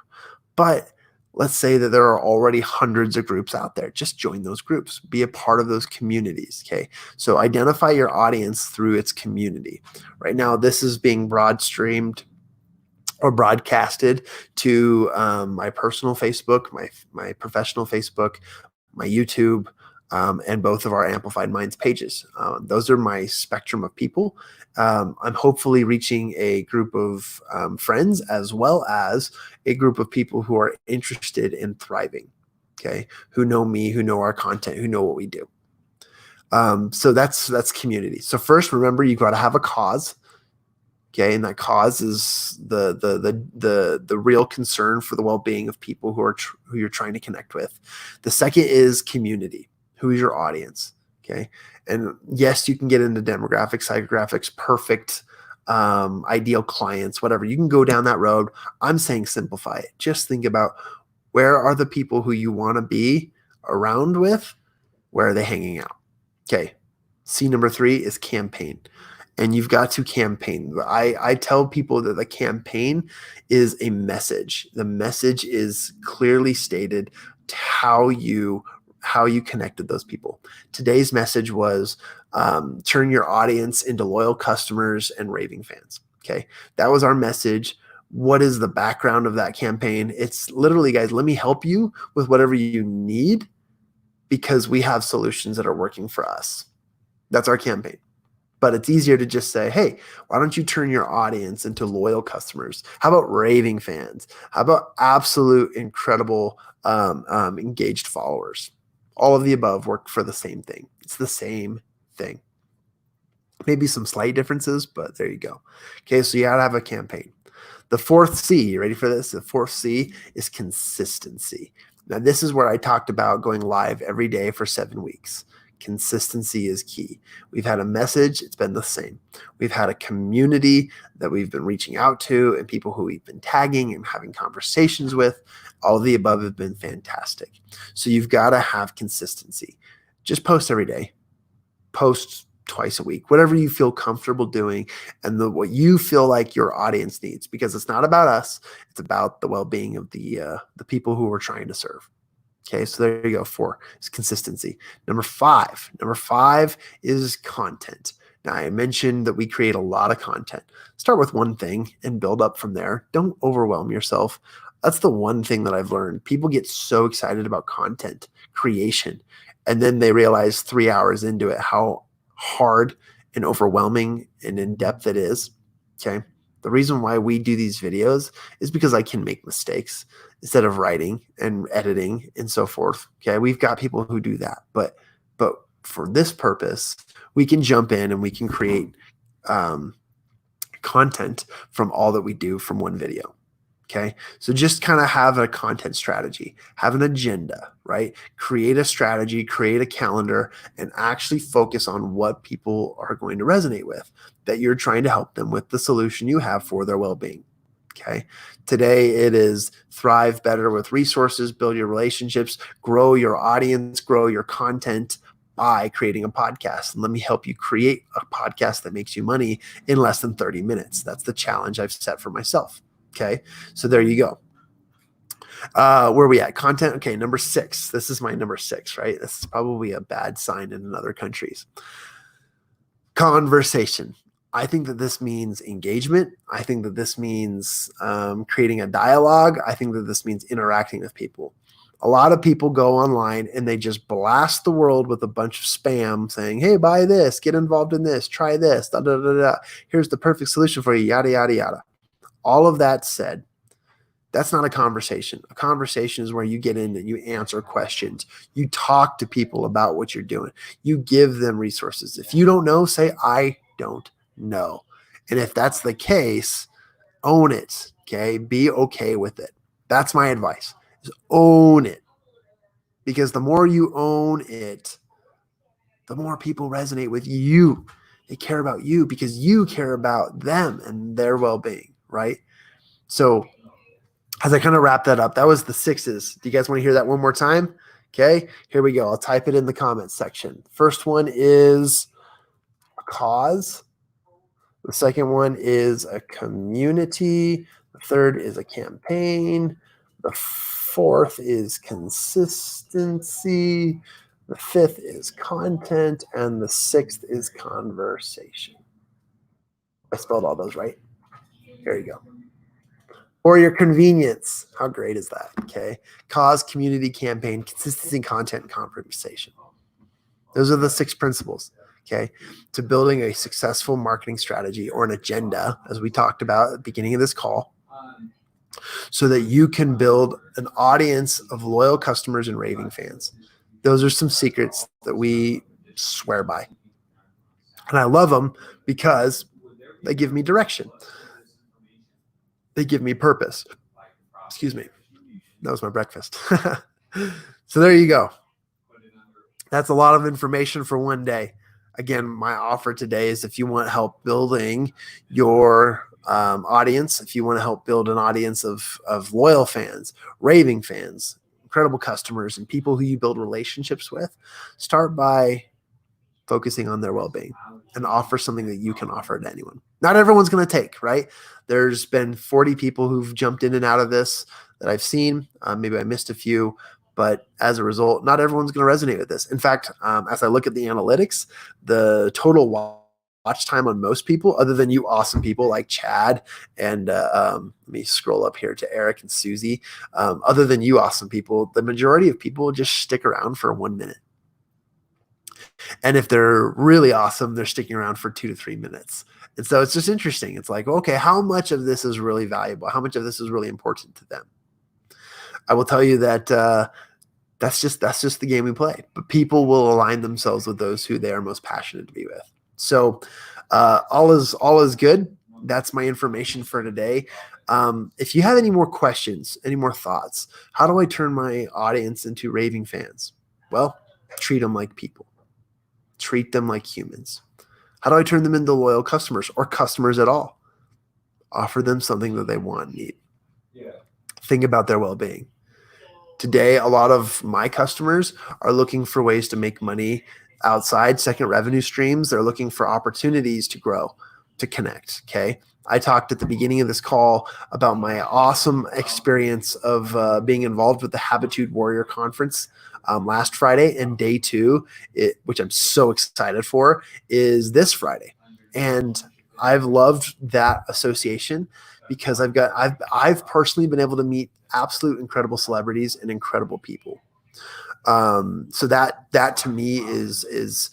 But let's say that there are already hundreds of groups out there. Just join those groups. Be a part of those communities, okay? So identify your audience through its community. Right now, this is being broad streamed or broadcasted to my personal Facebook, my professional Facebook, my YouTube, and both of our Amplified Minds pages. Those are my spectrum of people. I'm hopefully reaching a group of friends as well as a group of people who are interested in thriving, okay, who know me, who know our content, who know what we do. So that's community. So first, remember, you've got to have a cause. Okay, and that cause is the real concern for the well-being of people who you're trying to connect with. The second is community. Who is your audience? Okay, and yes, you can get into demographics, psychographics, perfect, ideal clients, whatever. You can go down that road. I'm saying simplify it. Just think about where are the people who you want to be around with? Where are they hanging out? Okay, C number 3 is campaign. And you've got to campaign. I tell people that the campaign is a message. The message is clearly stated how you connected those people. Today's message was turn your audience into loyal customers and raving fans. Okay, that was our message. What is the background of that campaign? It's literally, guys, let me help you with whatever you need because we have solutions that are working for us. That's our campaign. But it's easier to just say, hey, why don't you turn your audience into loyal customers? How about raving fans? How about absolute incredible engaged followers? All of the above work for the same thing. It's the same thing. Maybe some slight differences, but there you go. Okay, so you got to have a campaign. The fourth C, you ready for this? The fourth C is consistency. Now, this is where I talked about going live every day for 7 weeks. Consistency is key. We've had a message, it's been the same. We've had a community that we've been reaching out to and people who we've been tagging and having conversations with. All of the above have been fantastic. So you've got to have consistency. Just post every day. Post twice a week, whatever you feel comfortable doing and what you feel like your audience needs, because it's not about us. It's about the well-being of the people who we're trying to serve. Okay, so there you go. 4 is consistency. Number five is content. Now, I mentioned that we create a lot of content. Start with one thing and build up from there. Don't overwhelm yourself. That's the one thing that I've learned. People get so excited about content creation, and then they realize 3 hours into it how hard and overwhelming and in-depth it is. Okay, the reason why we do these videos is because I can make mistakes instead of writing and editing and so forth. Okay, we've got people who do that, but for this purpose, we can jump in and we can create content from all that we do from one video. Okay, so just kind of have a content strategy, have an agenda, right? Create a strategy, create a calendar, and actually focus on what people are going to resonate with, that you're trying to help them with the solution you have for their well-being. Okay, today it is thrive better with resources, build your relationships, grow your audience, grow your content by creating a podcast. And let me help you create a podcast that makes you money in less than 30 minutes. That's the challenge I've set for myself. Okay, so there you go. Where are we at? Content. Okay, number 6. This is my number 6, right? This is probably a bad sign in other countries. Conversation. I think that this means engagement. I think that this means creating a dialogue. I think that this means interacting with people. A lot of people go online and they just blast the world with a bunch of spam saying, hey, buy this, get involved in this, try this, da, da, da, da. Here's the perfect solution for you, yada, yada, yada. All of that said, that's not a conversation. A conversation is where you get in and you answer questions. You talk to people about what you're doing. You give them resources. If you don't know, say, I don't know. And if that's the case, own it. Okay. Be okay with it. That's my advice, is own it. Because the more you own it, the more people resonate with you. They care about you because you care about them and their well-being, right? So as I kind of wrap that up, that was the 6s. Do you guys want to hear that one more time? Okay, here we go. I'll type it in the comments section. First one is a cause. The second one is a community. The third is a campaign. The fourth is consistency. The fifth is content. And the sixth is conversation. I spelled all those right. There you go. For your convenience. How great is that? Okay. Cause, community, campaign, consistency, content, and conversation. Those are the 6 principles. Okay. To building a successful marketing strategy or an agenda, as we talked about at the beginning of this call, so that you can build an audience of loyal customers and raving fans. Those are some secrets that we swear by. And I love them because they give me direction. They give me purpose. Excuse me. That was my breakfast. So there you go. That's a lot of information for one day. Again, my offer today is if you want help building your audience, if you want to help build an audience of loyal fans, raving fans, incredible customers, and people who you build relationships with, start by focusing on their well-being and offer something that you can offer to anyone. Not everyone's going to take, right? There's been 40 people who've jumped in and out of this that I've seen. Maybe I missed a few, but as a result, not everyone's going to resonate with this. In fact, as I look at the analytics, the total watch time on most people, other than you awesome people like Chad and let me scroll up here to Eric and Susie. Other than you awesome people, the majority of people just stick around for 1 minute. And if they're really awesome, they're sticking around for 2 to 3 minutes. And so it's just interesting. It's like, okay, how much of this is really valuable? How much of this is really important to them? I will tell you that that's just the game we play. But people will align themselves with those who they are most passionate to be with. So all is good. That's my information for today. If you have any more questions, any more thoughts, how do I turn my audience into raving fans? Well, treat them like people. Treat them like humans. How do I turn them into loyal customers or customers at all? Offer them something that they want and need. Yeah. Think about their well-being. Today, a lot of my customers are looking for ways to make money outside, second revenue streams. They're looking for opportunities to grow, to connect. Okay. I talked at the beginning of this call about my awesome experience of being involved with the Habitude Warrior Conference last Friday, and day 2, which I'm so excited for, is this Friday. And I've loved that association because I've personally been able to meet absolute incredible celebrities and incredible people. So that to me is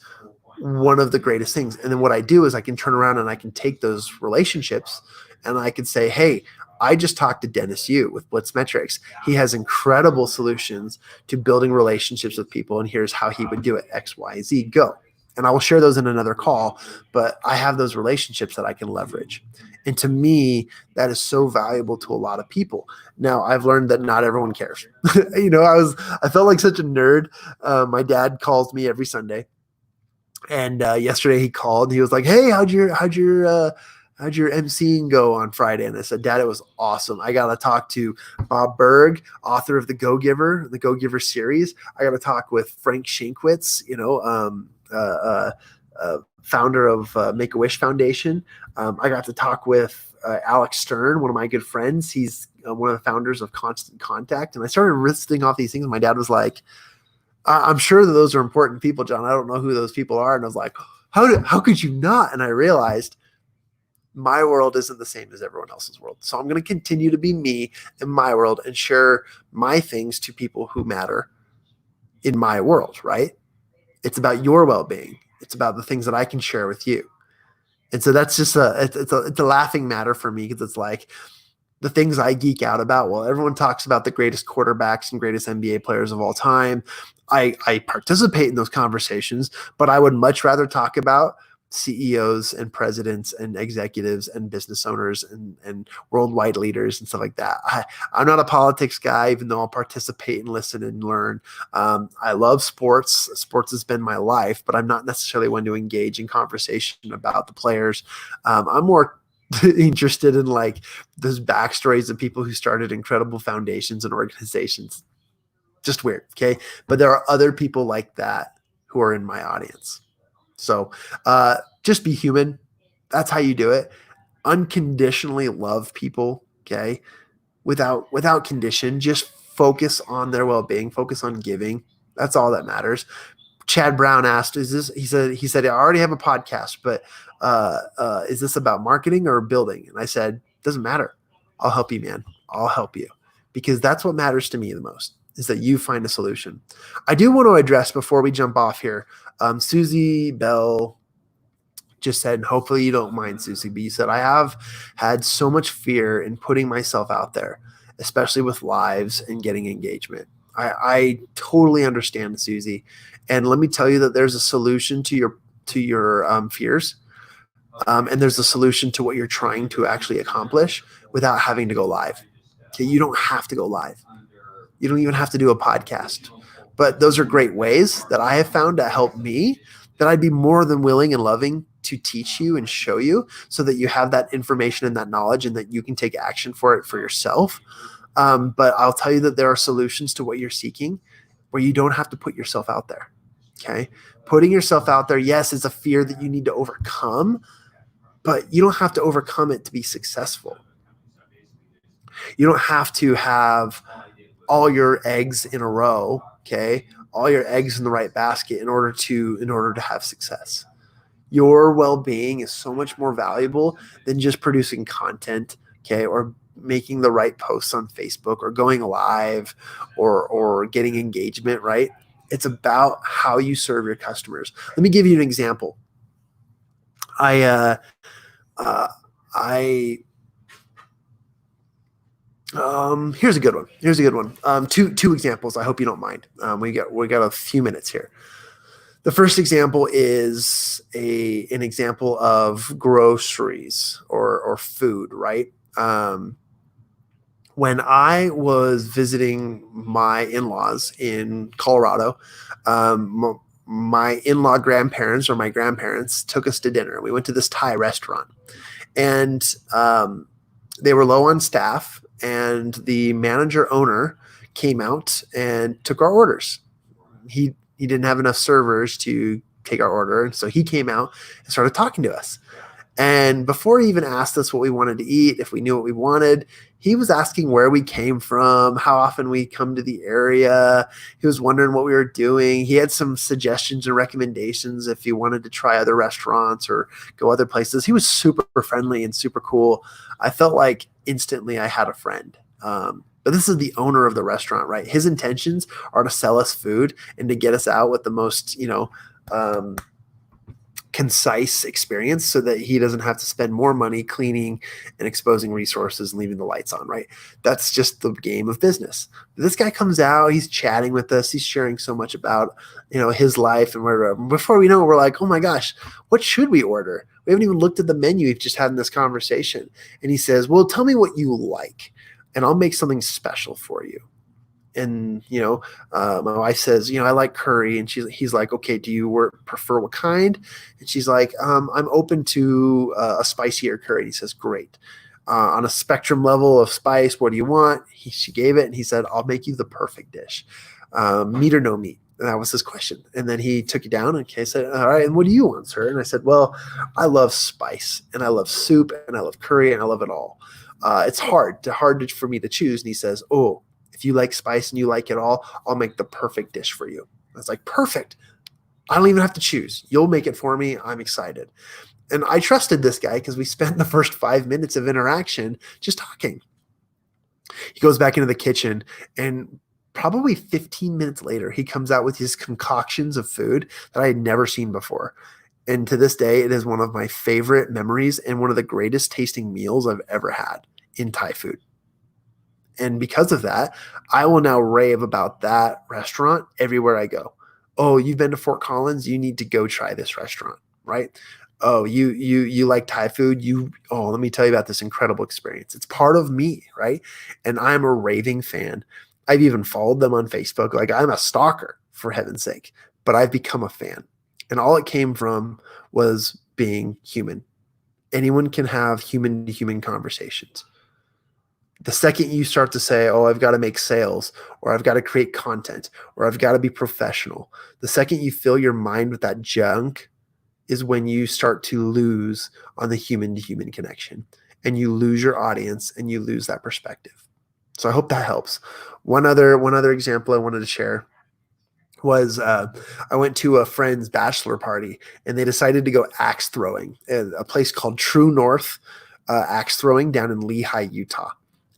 one of the greatest things. And then what I do is I can turn around and I can take those relationships and I can say, hey, I just talked to Dennis Yu with Blitz Metrics. He has incredible solutions to building relationships with people. And here's how he would do it. X, Y, Z, go. And I will share those in another call, but I have those relationships that I can leverage. And to me, that is so valuable to a lot of people. Now, I've learned that not everyone cares. I felt like such a nerd. My dad calls me every Sunday. And yesterday he called. He was like, "Hey, how'd your MCing go on Friday?" And I said, "Dad, it was awesome. I got to talk to Bob Berg, author of the Go Giver series. I got to talk with Frank Shankwitz, founder of Make-A-Wish Foundation. I got to talk with Alex Stern, one of my good friends. He's one of the founders of Constant Contact." And I started listing off these things. And my dad was like, "I'm sure that those are important people, John. I don't know who those people are." And I was like, how could you not? And I realized my world isn't the same as everyone else's world. So I'm going to continue to be me in my world and share my things to people who matter in my world, right? It's about your well-being. It's about the things that I can share with you. And so that's just it's a laughing matter for me, because it's like the things I geek out about. Well, everyone talks about the greatest quarterbacks and greatest NBA players of all time. I participate in those conversations, but I would much rather talk about CEOs and presidents and executives and business owners and worldwide leaders and stuff like that. I'm not a politics guy, even though I'll participate and listen and learn. I love sports. Sports has been my life, but I'm not necessarily one to engage in conversation about the players. I'm more interested in like those backstories of people who started incredible foundations and organizations. Just weird. Okay. But there are other people like that who are in my audience. So just be human. That's how you do it. Unconditionally love people. Okay. Without condition, just focus on their well-being, focus on giving. That's all that matters. Chad Brown asked, he said, I already have a podcast, but is this about marketing or building? And I said, doesn't matter. I'll help you, man. I'll help you, because that's what matters to me the most, is that you find a solution. I do want to address, before we jump off here, Susie Bell just said, and hopefully you don't mind, Susie B, said, I have had so much fear in putting myself out there, especially with lives and getting engagement. I totally understand, Susie. And let me tell you that there's a solution to your fears. And there's a solution to what you're trying to actually accomplish without having to go live. Okay, you don't have to go live. You don't even have to do a podcast. But those are great ways that I have found to help me, that I'd be more than willing and loving to teach you and show you, so that you have that information and that knowledge and that you can take action for it for yourself. But I'll tell you that there are solutions to what you're seeking where you don't have to put yourself out there. Okay. Putting yourself out there, yes, is a fear that you need to overcome, but you don't have to overcome it to be successful. You don't have to have all your eggs in a row. Okay. All your eggs in the right basket in order to have success. Your well-being is so much more valuable than just producing content. Okay. Or making the right posts on Facebook or going live or getting engagement, right? It's about how you serve your customers. Let me give you an example. Here's a good one. Two examples. I hope you don't mind. We got a few minutes here. The first example is an example of groceries or food, right? When I was visiting my in-laws in Colorado, my in-law grandparents or my grandparents took us to dinner. We went to this Thai restaurant, and they were low on staff, and the manager owner came out and took our orders. He didn't have enough servers to take our order, and so he came out and started talking to us. And before he even asked us what we wanted to eat, if we knew what we wanted, he was asking where we came from, how often we come to the area. He was wondering what we were doing. He had some suggestions and recommendations if you wanted to try other restaurants or go other places. He was super friendly and super cool. I felt like instantly I had a friend. But this is the owner of the restaurant, right? His intentions are to sell us food and to get us out with the most, concise experience, so that he doesn't have to spend more money cleaning and exposing resources and leaving the lights on, right? That's just the game of business. This guy comes out, he's chatting with us, he's sharing so much about, his life, and whatever. Before we know it, we're like, oh my gosh, what should we order? We haven't even looked at the menu. We've just had this conversation. And he says, well, tell me what you like, and I'll make something special for you. And, my wife says, I like curry. And he's like, okay, do you prefer what kind? And she's like, I'm open to a spicier curry. And he says, great. On a spectrum level of spice, what do you want? She gave it. And he said, I'll make you the perfect dish. Meat or no meat? And that was his question. And then he took it down and said, all right, and what do you want, sir? And I said, well, I love spice, and I love soup, and I love curry, and I love it all. It's hard for me to choose. And he says, oh, if you like spice and you like it all, I'll make the perfect dish for you. I was like, perfect. I don't even have to choose. You'll make it for me. I'm excited. And I trusted this guy because we spent the first 5 minutes of interaction just talking. He goes back into the kitchen, and probably 15 minutes later, he comes out with his concoctions of food that I had never seen before. And to this day, it is one of my favorite memories and one of the greatest tasting meals I've ever had in Thai food. And because of that, I will now rave about that restaurant everywhere I go. Oh, you've been to Fort Collins? You need to go try this restaurant, right? Oh, you like Thai food? Let me tell you about this incredible experience. It's part of me, right? And I'm a raving fan. I've even followed them on Facebook. Like I'm a stalker for heaven's sake, but I've become a fan. And all it came from was being human. Anyone can have human to human conversations. The second you start to say, oh, I've got to make sales, or I've got to create content, or I've got to be professional, the second you fill your mind with that junk is when you start to lose on the human to human connection, and you lose your audience and you lose that perspective. So I hope that helps. One other example I wanted to share was I went to a friend's bachelor party and they decided to go axe throwing at a place called True North Axe Throwing down in Lehi, Utah.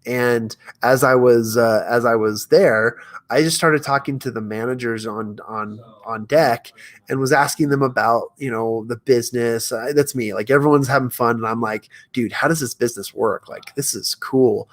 And as I was there, I just started talking to the managers on deck and was asking them about the business. That's me. Like everyone's having fun, and I'm like, dude, how does this business work? Like this is cool.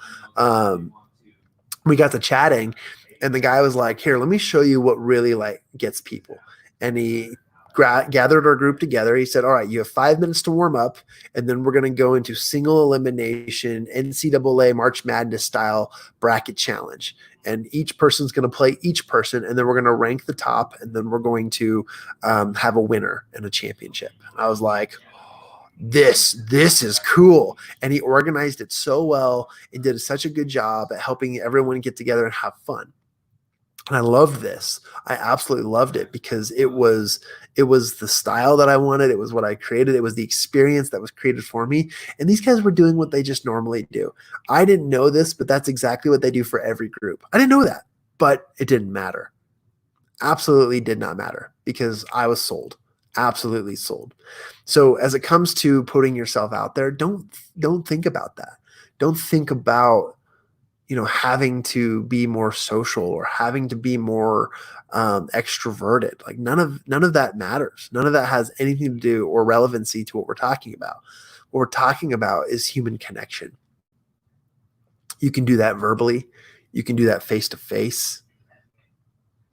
We got to chatting, and the guy was like, here, let me show you what really like gets people. And he gathered our group together. He said, all right, you have 5 minutes to warm up, and then we're going to go into single elimination NCAA March Madness style bracket challenge. And each person's going to play each person, and then we're going to rank the top, and then we're going to have a winner and a championship. And I was like, this is cool. And he organized it so well and did such a good job at helping everyone get together and have fun. And I loved this. I absolutely loved it because it was the style that I wanted. It was what I created. It was the experience that was created for me. And these guys were doing what they just normally do. I didn't know this, but that's exactly what they do for every group. I didn't know that, but it didn't matter. Absolutely did not matter because I was sold. Absolutely sold. So as it comes to putting yourself out there, don't think about that. Don't think about having to be more social or having to be more extroverted. Like none of that matters. None of that has anything to do or relevancy to what we're talking about. What we're talking about is human connection. You can do that verbally. You can do that face to face.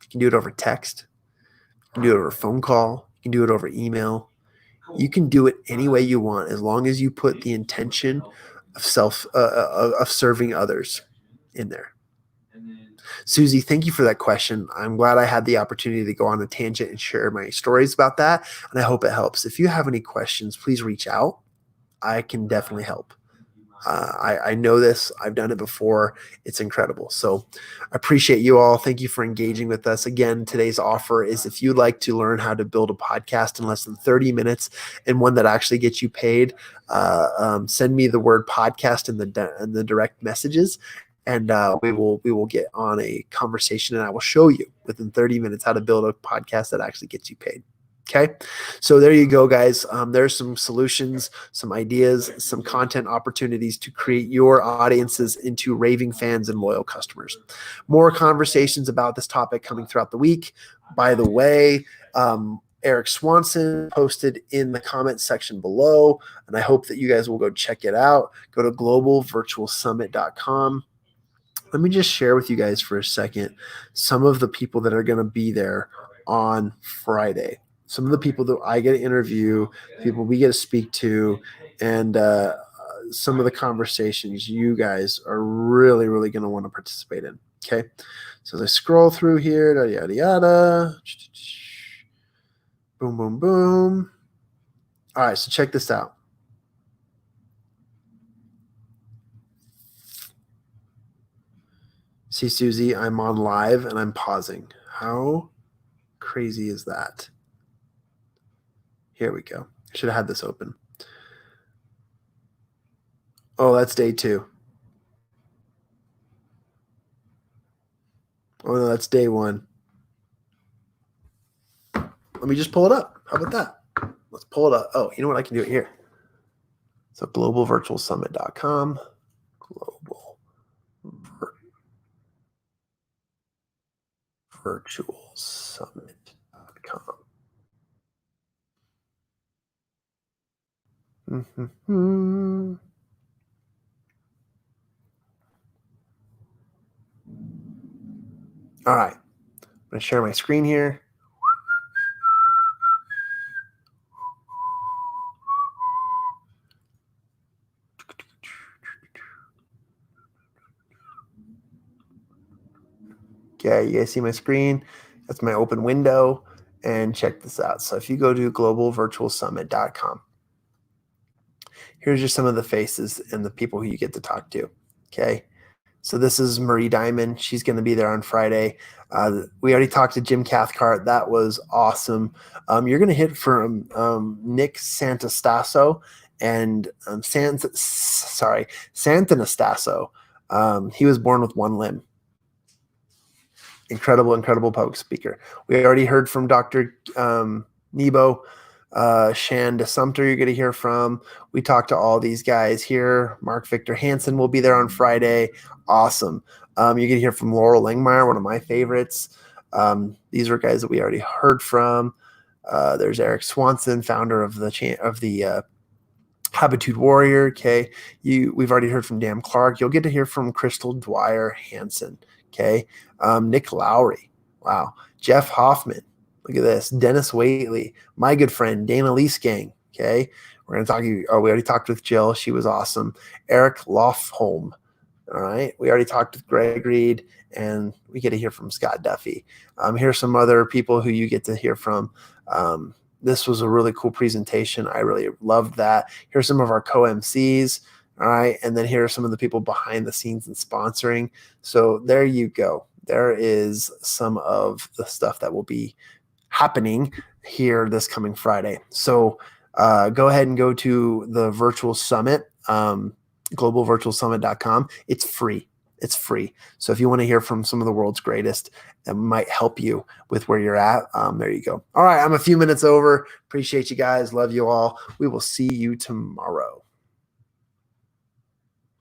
You can do it over text. You can do it over a phone call. You can do it over email. You can do it any way you want as long as you put the intention of serving others in there. Susie, thank you for that question. I'm glad I had the opportunity to go on a tangent and share my stories about that, and I hope it helps. If you have any questions, please reach out. I can definitely help. I know this. I've done it before. It's incredible. So I appreciate you all. Thank you for engaging with us. Again, today's offer is if you'd like to learn how to build a podcast in less than 30 minutes and one that actually gets you paid, send me the word podcast in the direct messages. And we will get on a conversation, and I will show you within 30 minutes how to build a podcast that actually gets you paid. Okay. So there you go, guys. There's some solutions, some ideas, some content opportunities to create your audiences into raving fans and loyal customers. More conversations about this topic coming throughout the week. By the way, Eric Swanson posted in the comments section below, and I hope that you guys will go check it out. Go to globalvirtualsummit.com. Let me just share with you guys for a second some of the people that are going to be there on Friday. Some of the people that I get to interview, people we get to speak to, and some of the conversations you guys are really, really going to want to participate in. Okay. So as I scroll through here, yada, yada, yada. Boom, boom, boom. All right. So check this out. See, Susie, I'm on live and I'm pausing. How crazy is that? Here we go. I should have had this open. Oh, that's day 2. Oh, no, that's day 1. Let me just pull it up. How about that? Let's pull it up. Oh, you know what? I can do it here. So globalvirtualsummit.com. Globalvirtualsummit.com. Mm-hmm. All right. I'm going to share my screen here. Okay, you guys see my screen? That's my open window. And check this out. So if you go to globalvirtualsummit.com, here's just some of the faces and the people who you get to talk to. Okay. So this is Marie Diamond. She's going to be there on Friday. We already talked to Jim Cathcart. That was awesome. You're going to hit from Nick Santastasso and Santanastasso. He was born with one limb. Incredible poke speaker. We already heard from Dr. Nebo. Shanda Sumter, you're going to hear from. We talked to all these guys here. Mark Victor Hansen will be there on Friday. Awesome. You're going to hear from Laurel Langmeyer, one of my favorites. These were guys that we already heard from. There's Eric Swanson, founder of the Habitude Warrior. Okay, we've already heard from Dan Clark. You'll get to hear from Crystal Dwyer Hansen. Okay, Nick Lowry. Wow, Jeff Hoffman. Look at this. Dennis Waitley, my good friend, Dana Leesgang. Okay. We're going to talk to you. Oh, we already talked with Jill. She was awesome. Eric Lofholm. All right. We already talked with Greg Reed, and we get to hear from Scott Duffy. Here's some other people who you get to hear from. This was a really cool presentation. I really loved that. Here's some of our co-MCs. All right. And then here are some of the people behind the scenes and sponsoring. So there you go. There is some of the stuff that will be happening here this coming Friday. So go ahead and go to the virtual summit, globalvirtualsummit.com. It's free. It's free. So if you want to hear from some of the world's greatest, it might help you with where you're at. There you go. All right. I'm a few minutes over. Appreciate you guys. Love you all. We will see you tomorrow.